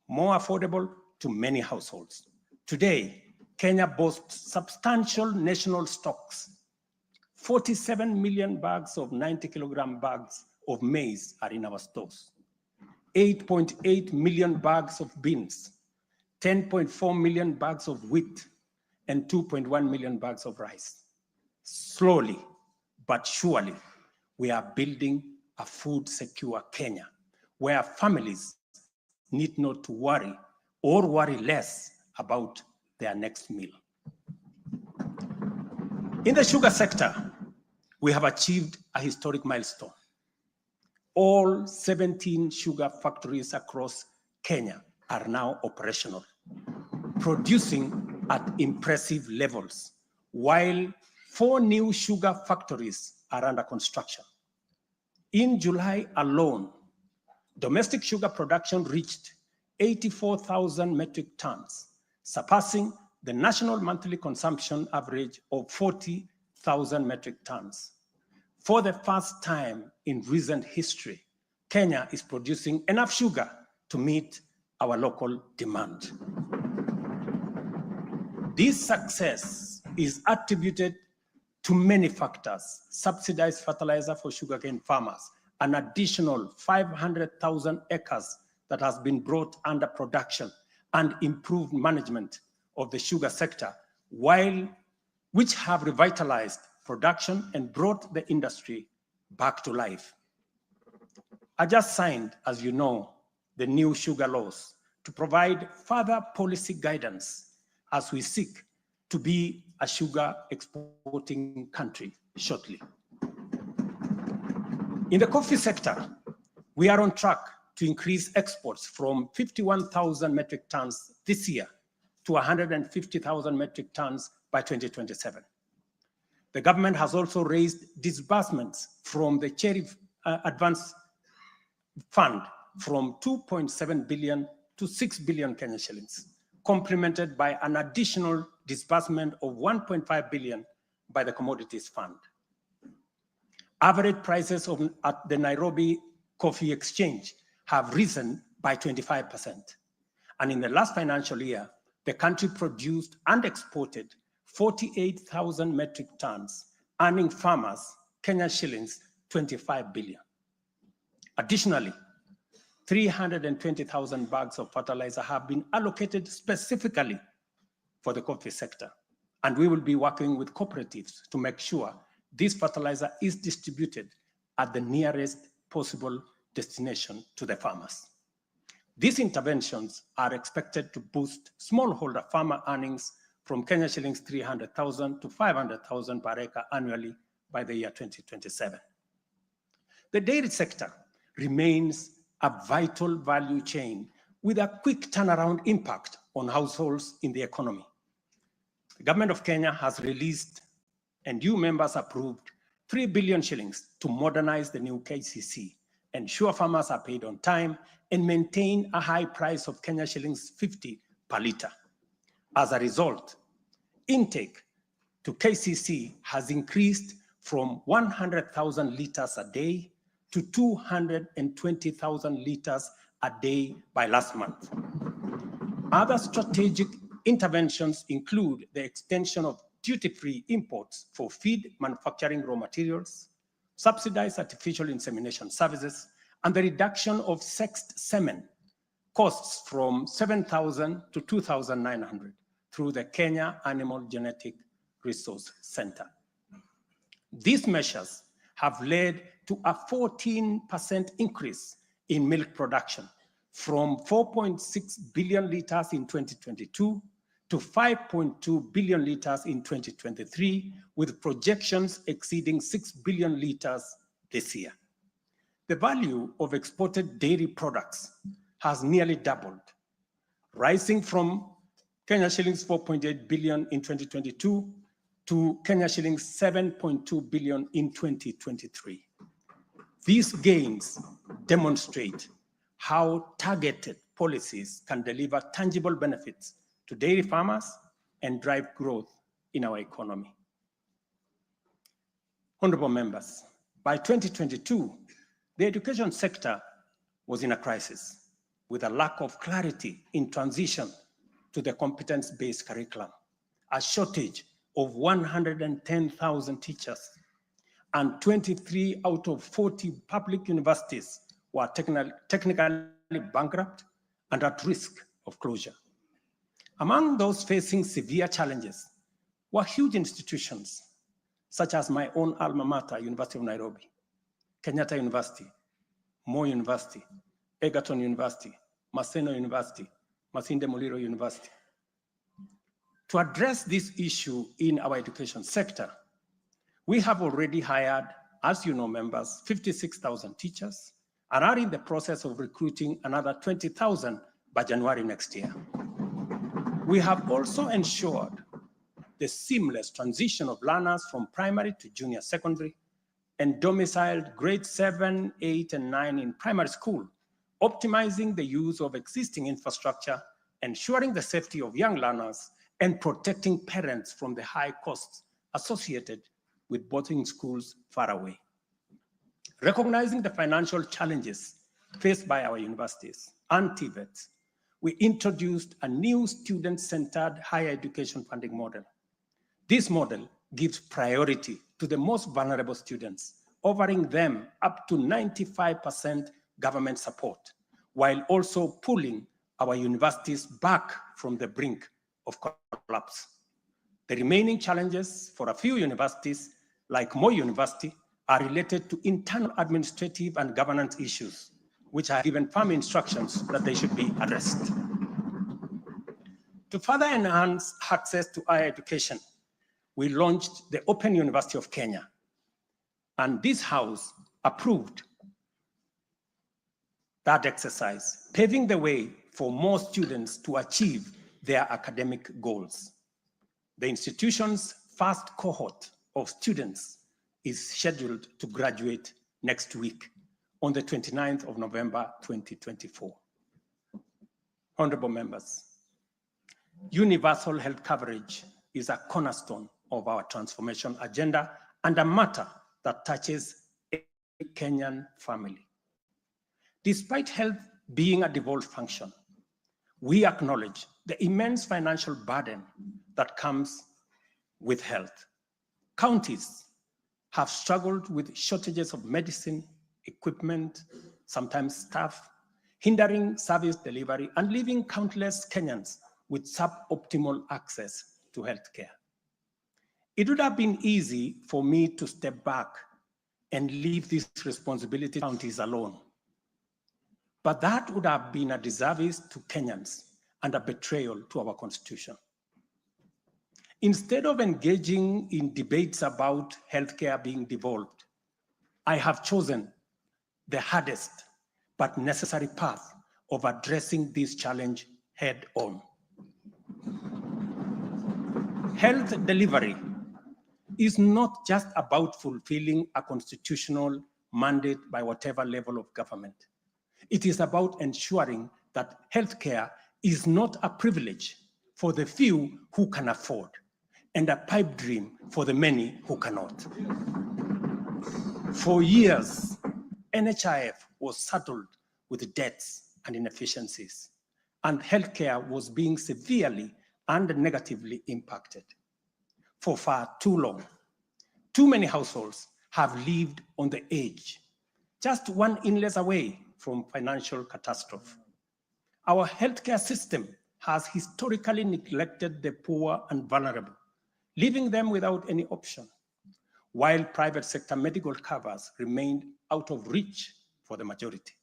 more affordable, to many households. Today, Kenya boasts substantial national stocks. 47 million bags of 90-kilogram bags of maize are in our stores. 8.8 million bags of beans, 10.4 million bags of wheat, and 2.1 million bags of rice. Slowly but surely, we are building a food-secure Kenya, where families need not to worry or worry less about their next meal. In the sugar sector, we have achieved a historic milestone. All 17 sugar factories across Kenya are now operational, producing at impressive levels, while 4 new sugar factories are under construction. In July alone, domestic sugar production reached 84,000 metric tons, surpassing the national monthly consumption average of 40,000 metric tons. For the first time in recent history, Kenya is producing enough sugar to meet our local demand. This success is attributed to many factors: subsidized fertilizer for sugarcane farmers, an additional 500,000 acres that has been brought under production, and improved management of the sugar sector, which have revitalized production and brought the industry back to life. I just signed, as you know, the new sugar laws to provide further policy guidance as we seek to be a sugar exporting country shortly. In the coffee sector, we are on track to increase exports from 51,000 metric tons this year to 150,000 metric tons by 2027. The government has also raised disbursements from the Cherry Advance Fund from 2.7 billion to 6 billion Kenya shillings, complemented by an additional disbursement of 1.5 billion by the Commodities Fund. Average prices at the Nairobi Coffee Exchange have risen by 25%. And in the last financial year, the country produced and exported 48,000 metric tons, earning farmers Kenya shillings 25 billion. Additionally, 320,000 bags of fertilizer have been allocated specifically for the coffee sector, and we will be working with cooperatives to make sure this fertilizer is distributed at the nearest possible destination to the farmers. These interventions are expected to boost smallholder farmer earnings from Kenya shillings 300,000 to 500,000 per acre annually by the year 2027. The dairy sector remains a vital value chain with a quick turnaround impact on households in the economy. The government of Kenya has released and you members approved 3 billion shillings to modernize the new KCC, ensure farmers are paid on time, and maintain a high price of Kenya shillings 50 per litre. As a result, intake to KCC has increased from 100,000 litres a day to 220,000 litres a day by last month. Other strategic interventions include the extension of duty-free imports for feed manufacturing raw materials, subsidized artificial insemination services, and the reduction of sexed semen costs from 7,000 to 2,900 through the Kenya Animal Genetic Resource Center. These measures have led to a 14% increase in milk production from 4.6 billion litres in 2022 to 5.2 billion litres in 2023, with projections exceeding 6 billion litres this year. The value of exported dairy products has nearly doubled, rising from Kenya shillings 4.8 billion in 2022 to Kenya shillings 7.2 billion in 2023. These gains demonstrate how targeted policies can deliver tangible benefits to dairy farmers and drive growth in our economy. Honorable members, by 2022, the education sector was in a crisis with a lack of clarity in transition to the competence-based curriculum, a shortage of 110,000 teachers, and 23 out of 40 public universities were technically bankrupt and at risk of closure. Among those facing severe challenges were huge institutions, such as my own alma mater, University of Nairobi, Kenyatta University, Moi University, Egerton University, Maseno University, Masinde Muliro University. To address this issue in our education sector, we have already hired, as you know, members, 56,000 teachers and are in the process of recruiting another 20,000 by January next year. We have also ensured the seamless transition of learners from primary to junior secondary and domiciled grades 7, 8, and 9 in primary school, optimizing the use of existing infrastructure, ensuring the safety of young learners, and protecting parents from the high costs associated with boarding schools far away. Recognizing the financial challenges faced by our universities and TVETs, we introduced a new student-centered higher education funding model. This model gives priority to the most vulnerable students, offering them up to 95% government support, while also pulling our universities back from the brink of collapse. The remaining challenges for a few universities, like Moi University, are related to internal administrative and governance issues, which are given firm instructions that they should be addressed. To further enhance access to higher education, we launched the Open University of Kenya, and this House approved that exercise, paving the way for more students to achieve their academic goals. The institution's first cohort of students is scheduled to graduate next week on the 29th of November, 2024. Honorable members, universal health coverage is a cornerstone of our transformation agenda and a matter that touches every Kenyan family. Despite health being a devolved function, we acknowledge the immense financial burden that comes with health. Counties have struggled with shortages of medicine, equipment, sometimes staff, hindering service delivery and leaving countless Kenyans with suboptimal access to healthcare. It would have been easy for me to step back and leave this responsibility to counties alone. But that would have been a disservice to Kenyans and a betrayal to our Constitution. Instead of engaging in debates about healthcare being devolved, I have chosen the hardest but necessary path of addressing this challenge head on. Health delivery is not just about fulfilling a constitutional mandate by whatever level of government. It is about ensuring that healthcare is not a privilege for the few who can afford and a pipe dream for the many who cannot. For years, NHIF was saddled with debts and inefficiencies, and healthcare was being severely and negatively impacted. For far too long, too many households have lived on the edge, just one illness away from financial catastrophe. Our healthcare system has historically neglected the poor and vulnerable, leaving them without any option, while private sector medical covers remained out of reach for the majority.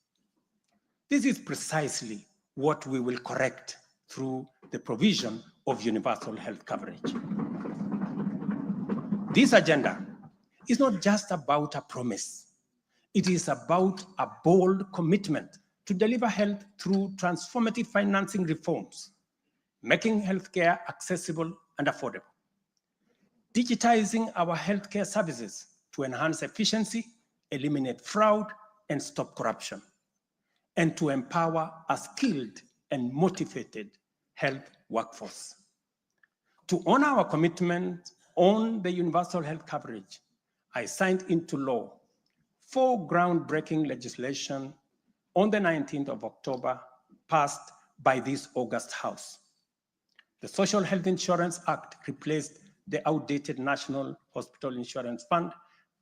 This is precisely what we will correct through the provision of universal health coverage. This agenda is not just about a promise. It is about a bold commitment to deliver health through transformative financing reforms, making healthcare accessible and affordable, digitizing our healthcare services to enhance efficiency, eliminate fraud, and stop corruption, and to empower a skilled and motivated health workforce. To honor our commitment on the universal health coverage, I signed into law 4 groundbreaking legislation on the 19th of October, passed by this August House. The Social Health Insurance Act replaced the outdated National Hospital Insurance Fund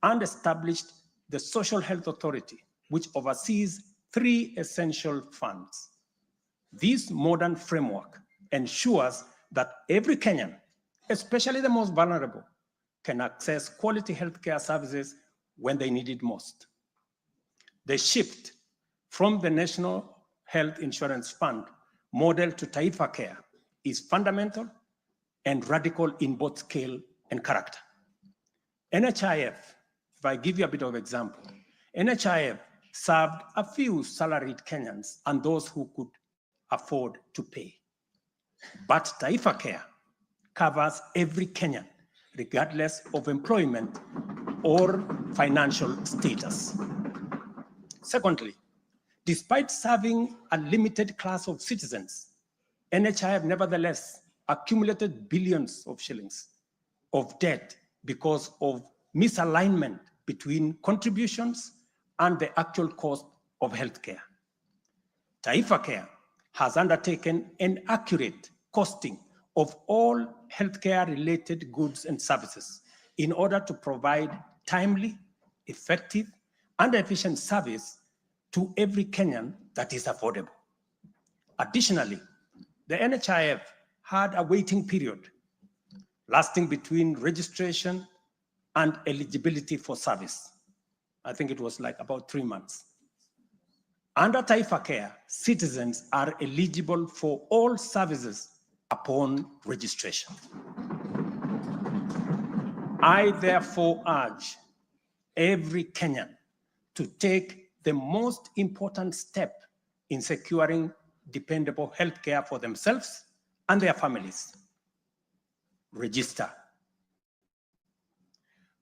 and established the Social Health Authority, which oversees 3 essential funds. This modern framework ensures that every Kenyan, especially the most vulnerable, can access quality healthcare services when they need it most. The shift from the National Health Insurance Fund model to Taifa Care is fundamental and radical in both scale and character. NHIF, if I give you a bit of example, NHIF served a few salaried Kenyans and those who could afford to pay. But Taifa Care covers every Kenyan, regardless of employment or financial status. Secondly, despite serving a limited class of citizens, NHIF nevertheless accumulated billions of shillings of debt because of misalignment between contributions and the actual cost of healthcare. Taifa Care has undertaken an accurate costing of all healthcare-related goods and services in order to provide timely, effective, and efficient service to every Kenyan that is affordable. Additionally, the NHIF had a waiting period lasting between registration and eligibility for service. I think it was like about 3 months. Under Taifa Care, citizens are eligible for all services upon registration. I therefore urge every Kenyan to take the most important step in securing dependable healthcare for themselves and their families. Register.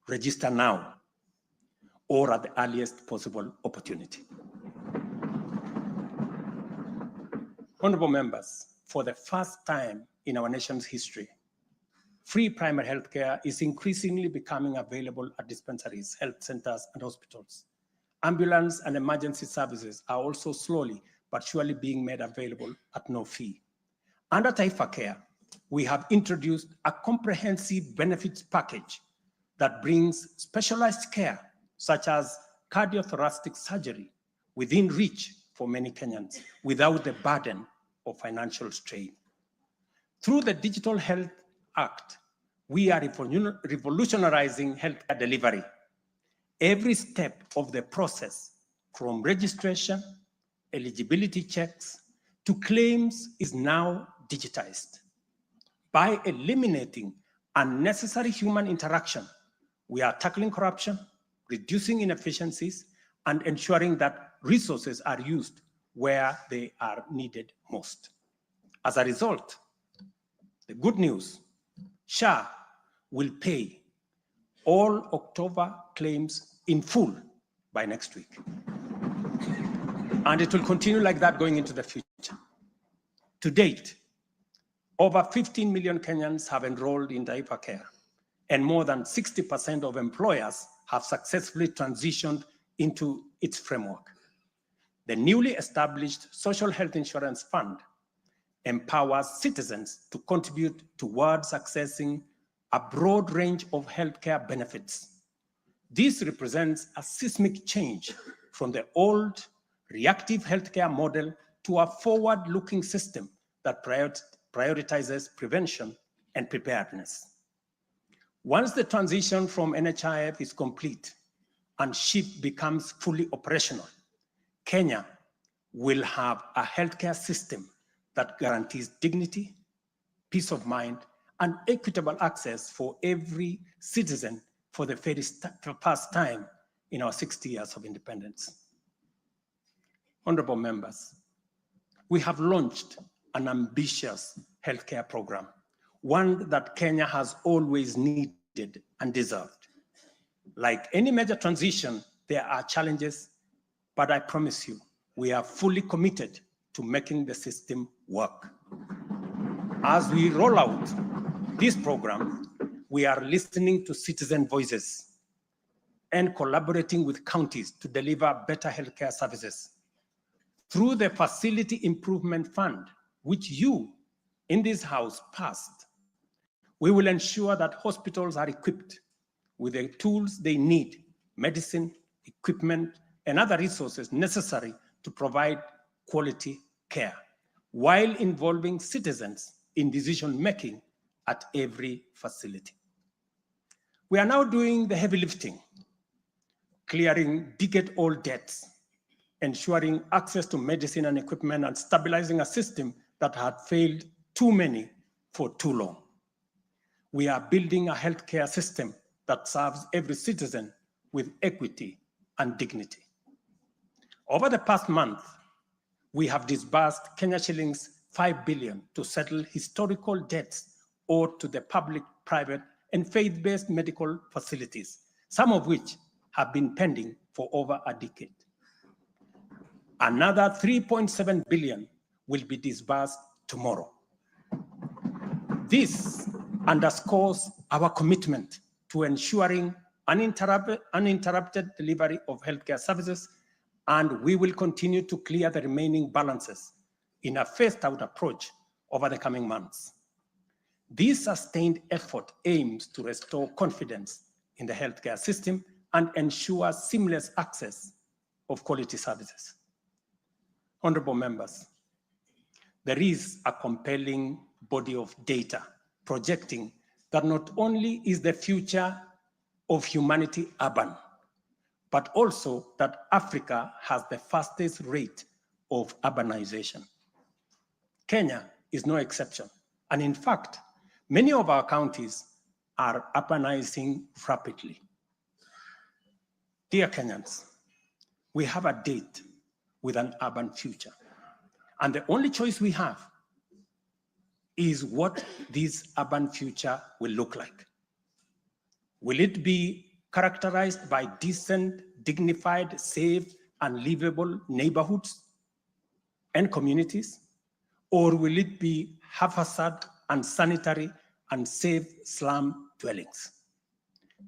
Register now or at the earliest possible opportunity. Honorable members, for the first time in our nation's history, free primary healthcare is increasingly becoming available at dispensaries, health centers, and hospitals. Ambulance and emergency services are also slowly but surely being made available at no fee. Under Taifa Care, we have introduced a comprehensive benefits package that brings specialized care, such as cardiothoracic surgery, within reach for many Kenyans without the burden of financial strain. Through the Digital Health Act, we are revolutionizing healthcare delivery. Every step of the process, from registration, eligibility checks, to claims, is now digitized. By eliminating unnecessary human interaction, we are tackling corruption, reducing inefficiencies, and ensuring that resources are used where they are needed most. As a result, the good news, SHA will pay all October claims in full by next week. And it will continue like that going into the future. To date, over 15 million Kenyans have enrolled in Taifa Care, and more than 60% of employers have successfully transitioned into its framework. The newly established Social Health Insurance Fund empowers citizens to contribute towards accessing a broad range of healthcare benefits. This represents a seismic change from the old reactive healthcare model to a forward-looking system that prioritizes prevention and preparedness. Once the transition from NHIF is complete and SHIP becomes fully operational, Kenya will have a healthcare system that guarantees dignity, peace of mind, and equitable access for every citizen for the first time in our 60 years of independence. Honorable members, we have launched an ambitious healthcare program, one that Kenya has always needed and deserved. Like any major transition, there are challenges, but I promise you, we are fully committed to making the system work. As we roll out this program, we are listening to citizen voices and collaborating with counties to deliver better healthcare services. Through the Facility Improvement Fund, which you, in this House passed, we will ensure that hospitals are equipped with the tools they need, medicine, equipment, and other resources necessary to provide quality care, while involving citizens in decision-making at every facility. We are now doing the heavy lifting, clearing decade-old debts, ensuring access to medicine and equipment, and stabilizing a system that had failed too many for too long. We are building a healthcare system that serves every citizen with equity and dignity. Over the past month, we have disbursed Kenya shillings 5 billion to settle historical debts owed to the public, private, and faith-based medical facilities, some of which have been pending for over a decade. Another 3.7 billion will be disbursed tomorrow. This underscores our commitment to ensuring uninterrupted delivery of healthcare services, and we will continue to clear the remaining balances in a phased-out approach over the coming months. This sustained effort aims to restore confidence in the healthcare system and ensure seamless access of quality services. Honorable members, there is a compelling body of data projecting that not only is the future of humanity urban, but also that Africa has the fastest rate of urbanization. Kenya is no exception, and in fact, many of our counties are urbanizing rapidly. Dear Kenyans, we have a date with an urban future, and the only choice we have is what this urban future will look like. Will it be characterized by decent, dignified, safe, and livable neighborhoods and communities? Or will it be haphazard, unsanitary, unsafe slum dwellings?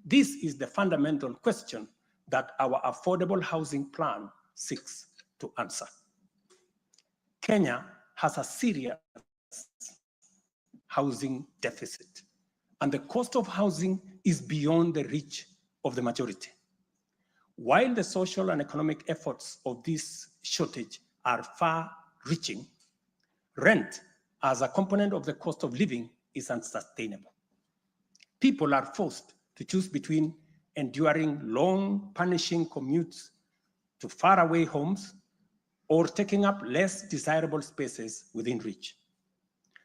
This is the fundamental question that our affordable housing plan seeks to answer. Kenya has a serious housing deficit, and the cost of housing is beyond the reach of the majority. While the social and economic efforts of this shortage are far-reaching, rent as a component of the cost of living is unsustainable. People are forced to choose between enduring long, punishing commutes to faraway homes or taking up less desirable spaces within reach.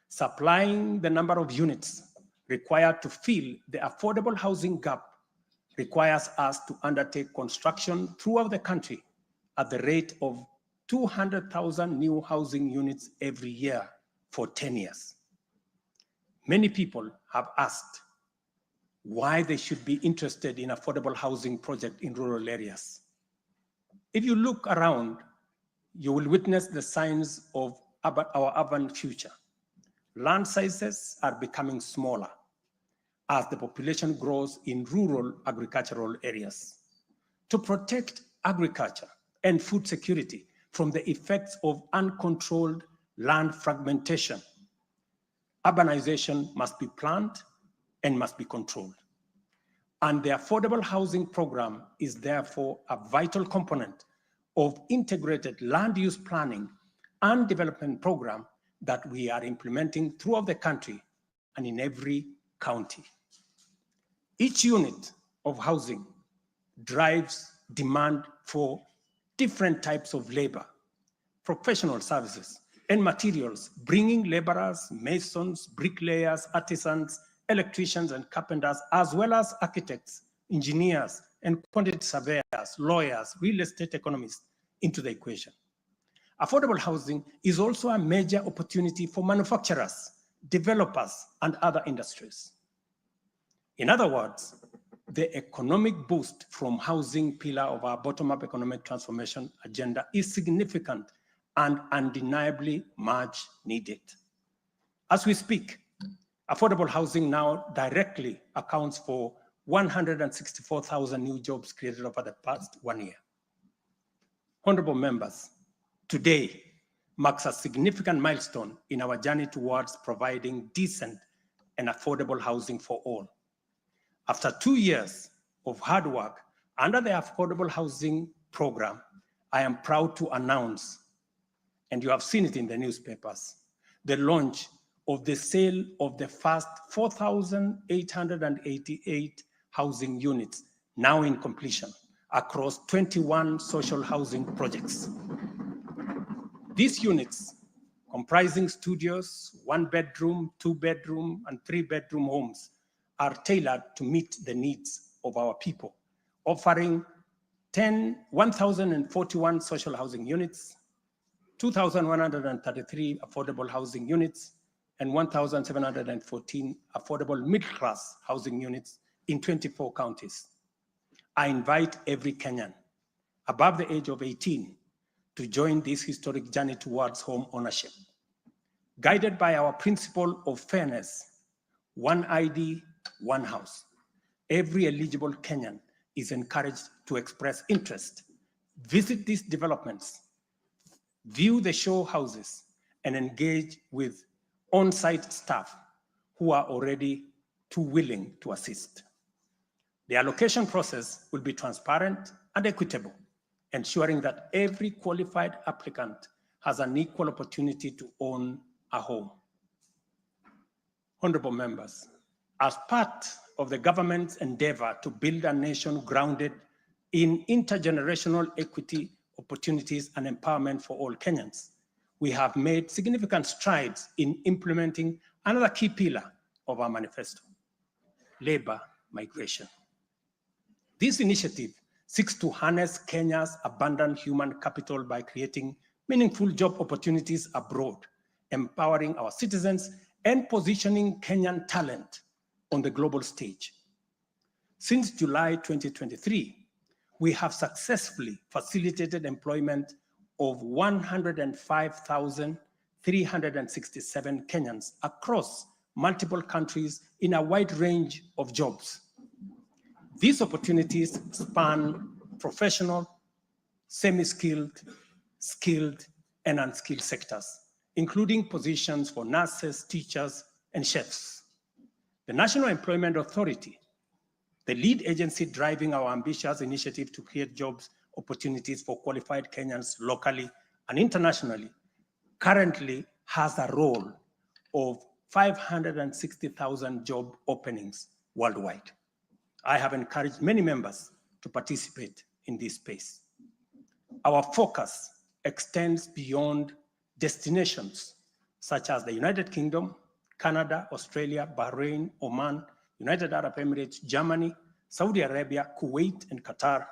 Supplying the number of units required to fill the affordable housing gap requires us to undertake construction throughout the country at the rate of 200,000 new housing units every year for 10 years. Many people have asked why they should be interested in affordable housing project in rural areas. If you look around, you will witness the signs of our urban future. Land sizes are becoming smaller as the population grows in rural agricultural areas. To protect agriculture and food security from the effects of uncontrolled land fragmentation, urbanization must be planned and must be controlled. And the affordable housing program is therefore a vital component of integrated land use planning and development program that we are implementing throughout the country and in every county. Each unit of housing drives demand for different types of labor, professional services, and materials, bringing laborers, masons, bricklayers, artisans, electricians, and carpenters, as well as architects, engineers, and quantity surveyors, lawyers, real estate economists into the equation. Affordable housing is also a major opportunity for manufacturers, developers, and other industries. In other words, the economic boost from housing pillar of our bottom-up economic transformation agenda is significant and undeniably much needed. As we speak, affordable housing now directly accounts for 164,000 new jobs created over the past 1 year. Honorable members, today, marks a significant milestone in our journey towards providing decent and affordable housing for all. After 2 years of hard work under the Affordable Housing Program, I am proud to announce, and you have seen it in the newspapers, the launch of the sale of the first 4,888 housing units, now in completion, across 21 social housing projects. These units, comprising studios, 1-bedroom, 2-bedroom, and 3-bedroom homes, are tailored to meet the needs of our people, offering 1,041 social housing units, 2,133 affordable housing units, and 1,714 affordable middle-class housing units in 24 counties. I invite every Kenyan above the age of 18 to join this historic journey towards home ownership. Guided by our principle of fairness, one ID, one house, every eligible Kenyan is encouraged to express interest, visit these developments, view the show houses, and engage with on-site staff who are already too willing to assist. The allocation process will be transparent and equitable, ensuring that every qualified applicant has an equal opportunity to own a home. Honorable members, as part of the government's endeavor to build a nation grounded in intergenerational equity, opportunities, and empowerment for all Kenyans, we have made significant strides in implementing another key pillar of our manifesto, labor migration. This initiative seeks to harness Kenya's abundant human capital by creating meaningful job opportunities abroad, empowering our citizens, and positioning Kenyan talent on the global stage. Since July 2023, we have successfully facilitated employment of 105,367 Kenyans across multiple countries in a wide range of jobs. These opportunities span professional, semi-skilled, skilled, and unskilled sectors, including positions for nurses, teachers, and chefs. The National Employment Authority, the lead agency driving our ambitious initiative to create jobs opportunities for qualified Kenyans locally and internationally, currently has a role of 560,000 job openings worldwide. I have encouraged many members to participate in this space. Our focus extends beyond destinations such as the United Kingdom, Canada, Australia, Bahrain, Oman, United Arab Emirates, Germany, Saudi Arabia, Kuwait, and Qatar.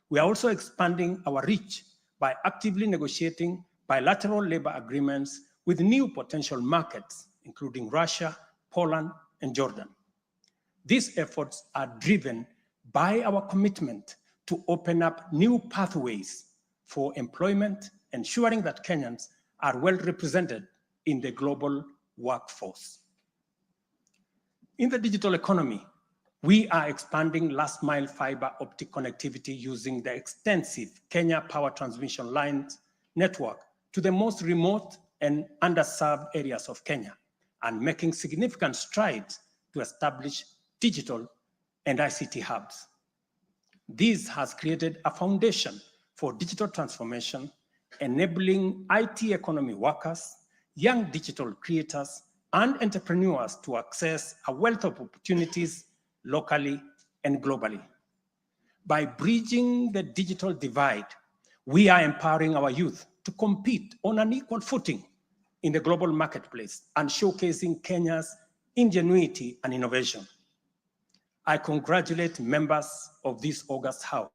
We are also expanding our reach by actively negotiating bilateral labor agreements with new potential markets, including Russia, Poland, and Jordan. These efforts are driven by our commitment to open up new pathways for employment, ensuring that Kenyans are well represented in the global workforce. In the digital economy, we are expanding last-mile fiber optic connectivity using the extensive Kenya Power Transmission Lines network to the most remote and underserved areas of Kenya, and making significant strides to establish digital and ICT hubs. This has created a foundation for digital transformation, enabling IT economy workers, young digital creators, and entrepreneurs to access a wealth of opportunities locally and globally. By bridging the digital divide, we are empowering our youth to compete on an equal footing in the global marketplace and showcasing Kenya's ingenuity and innovation. I congratulate members of this august House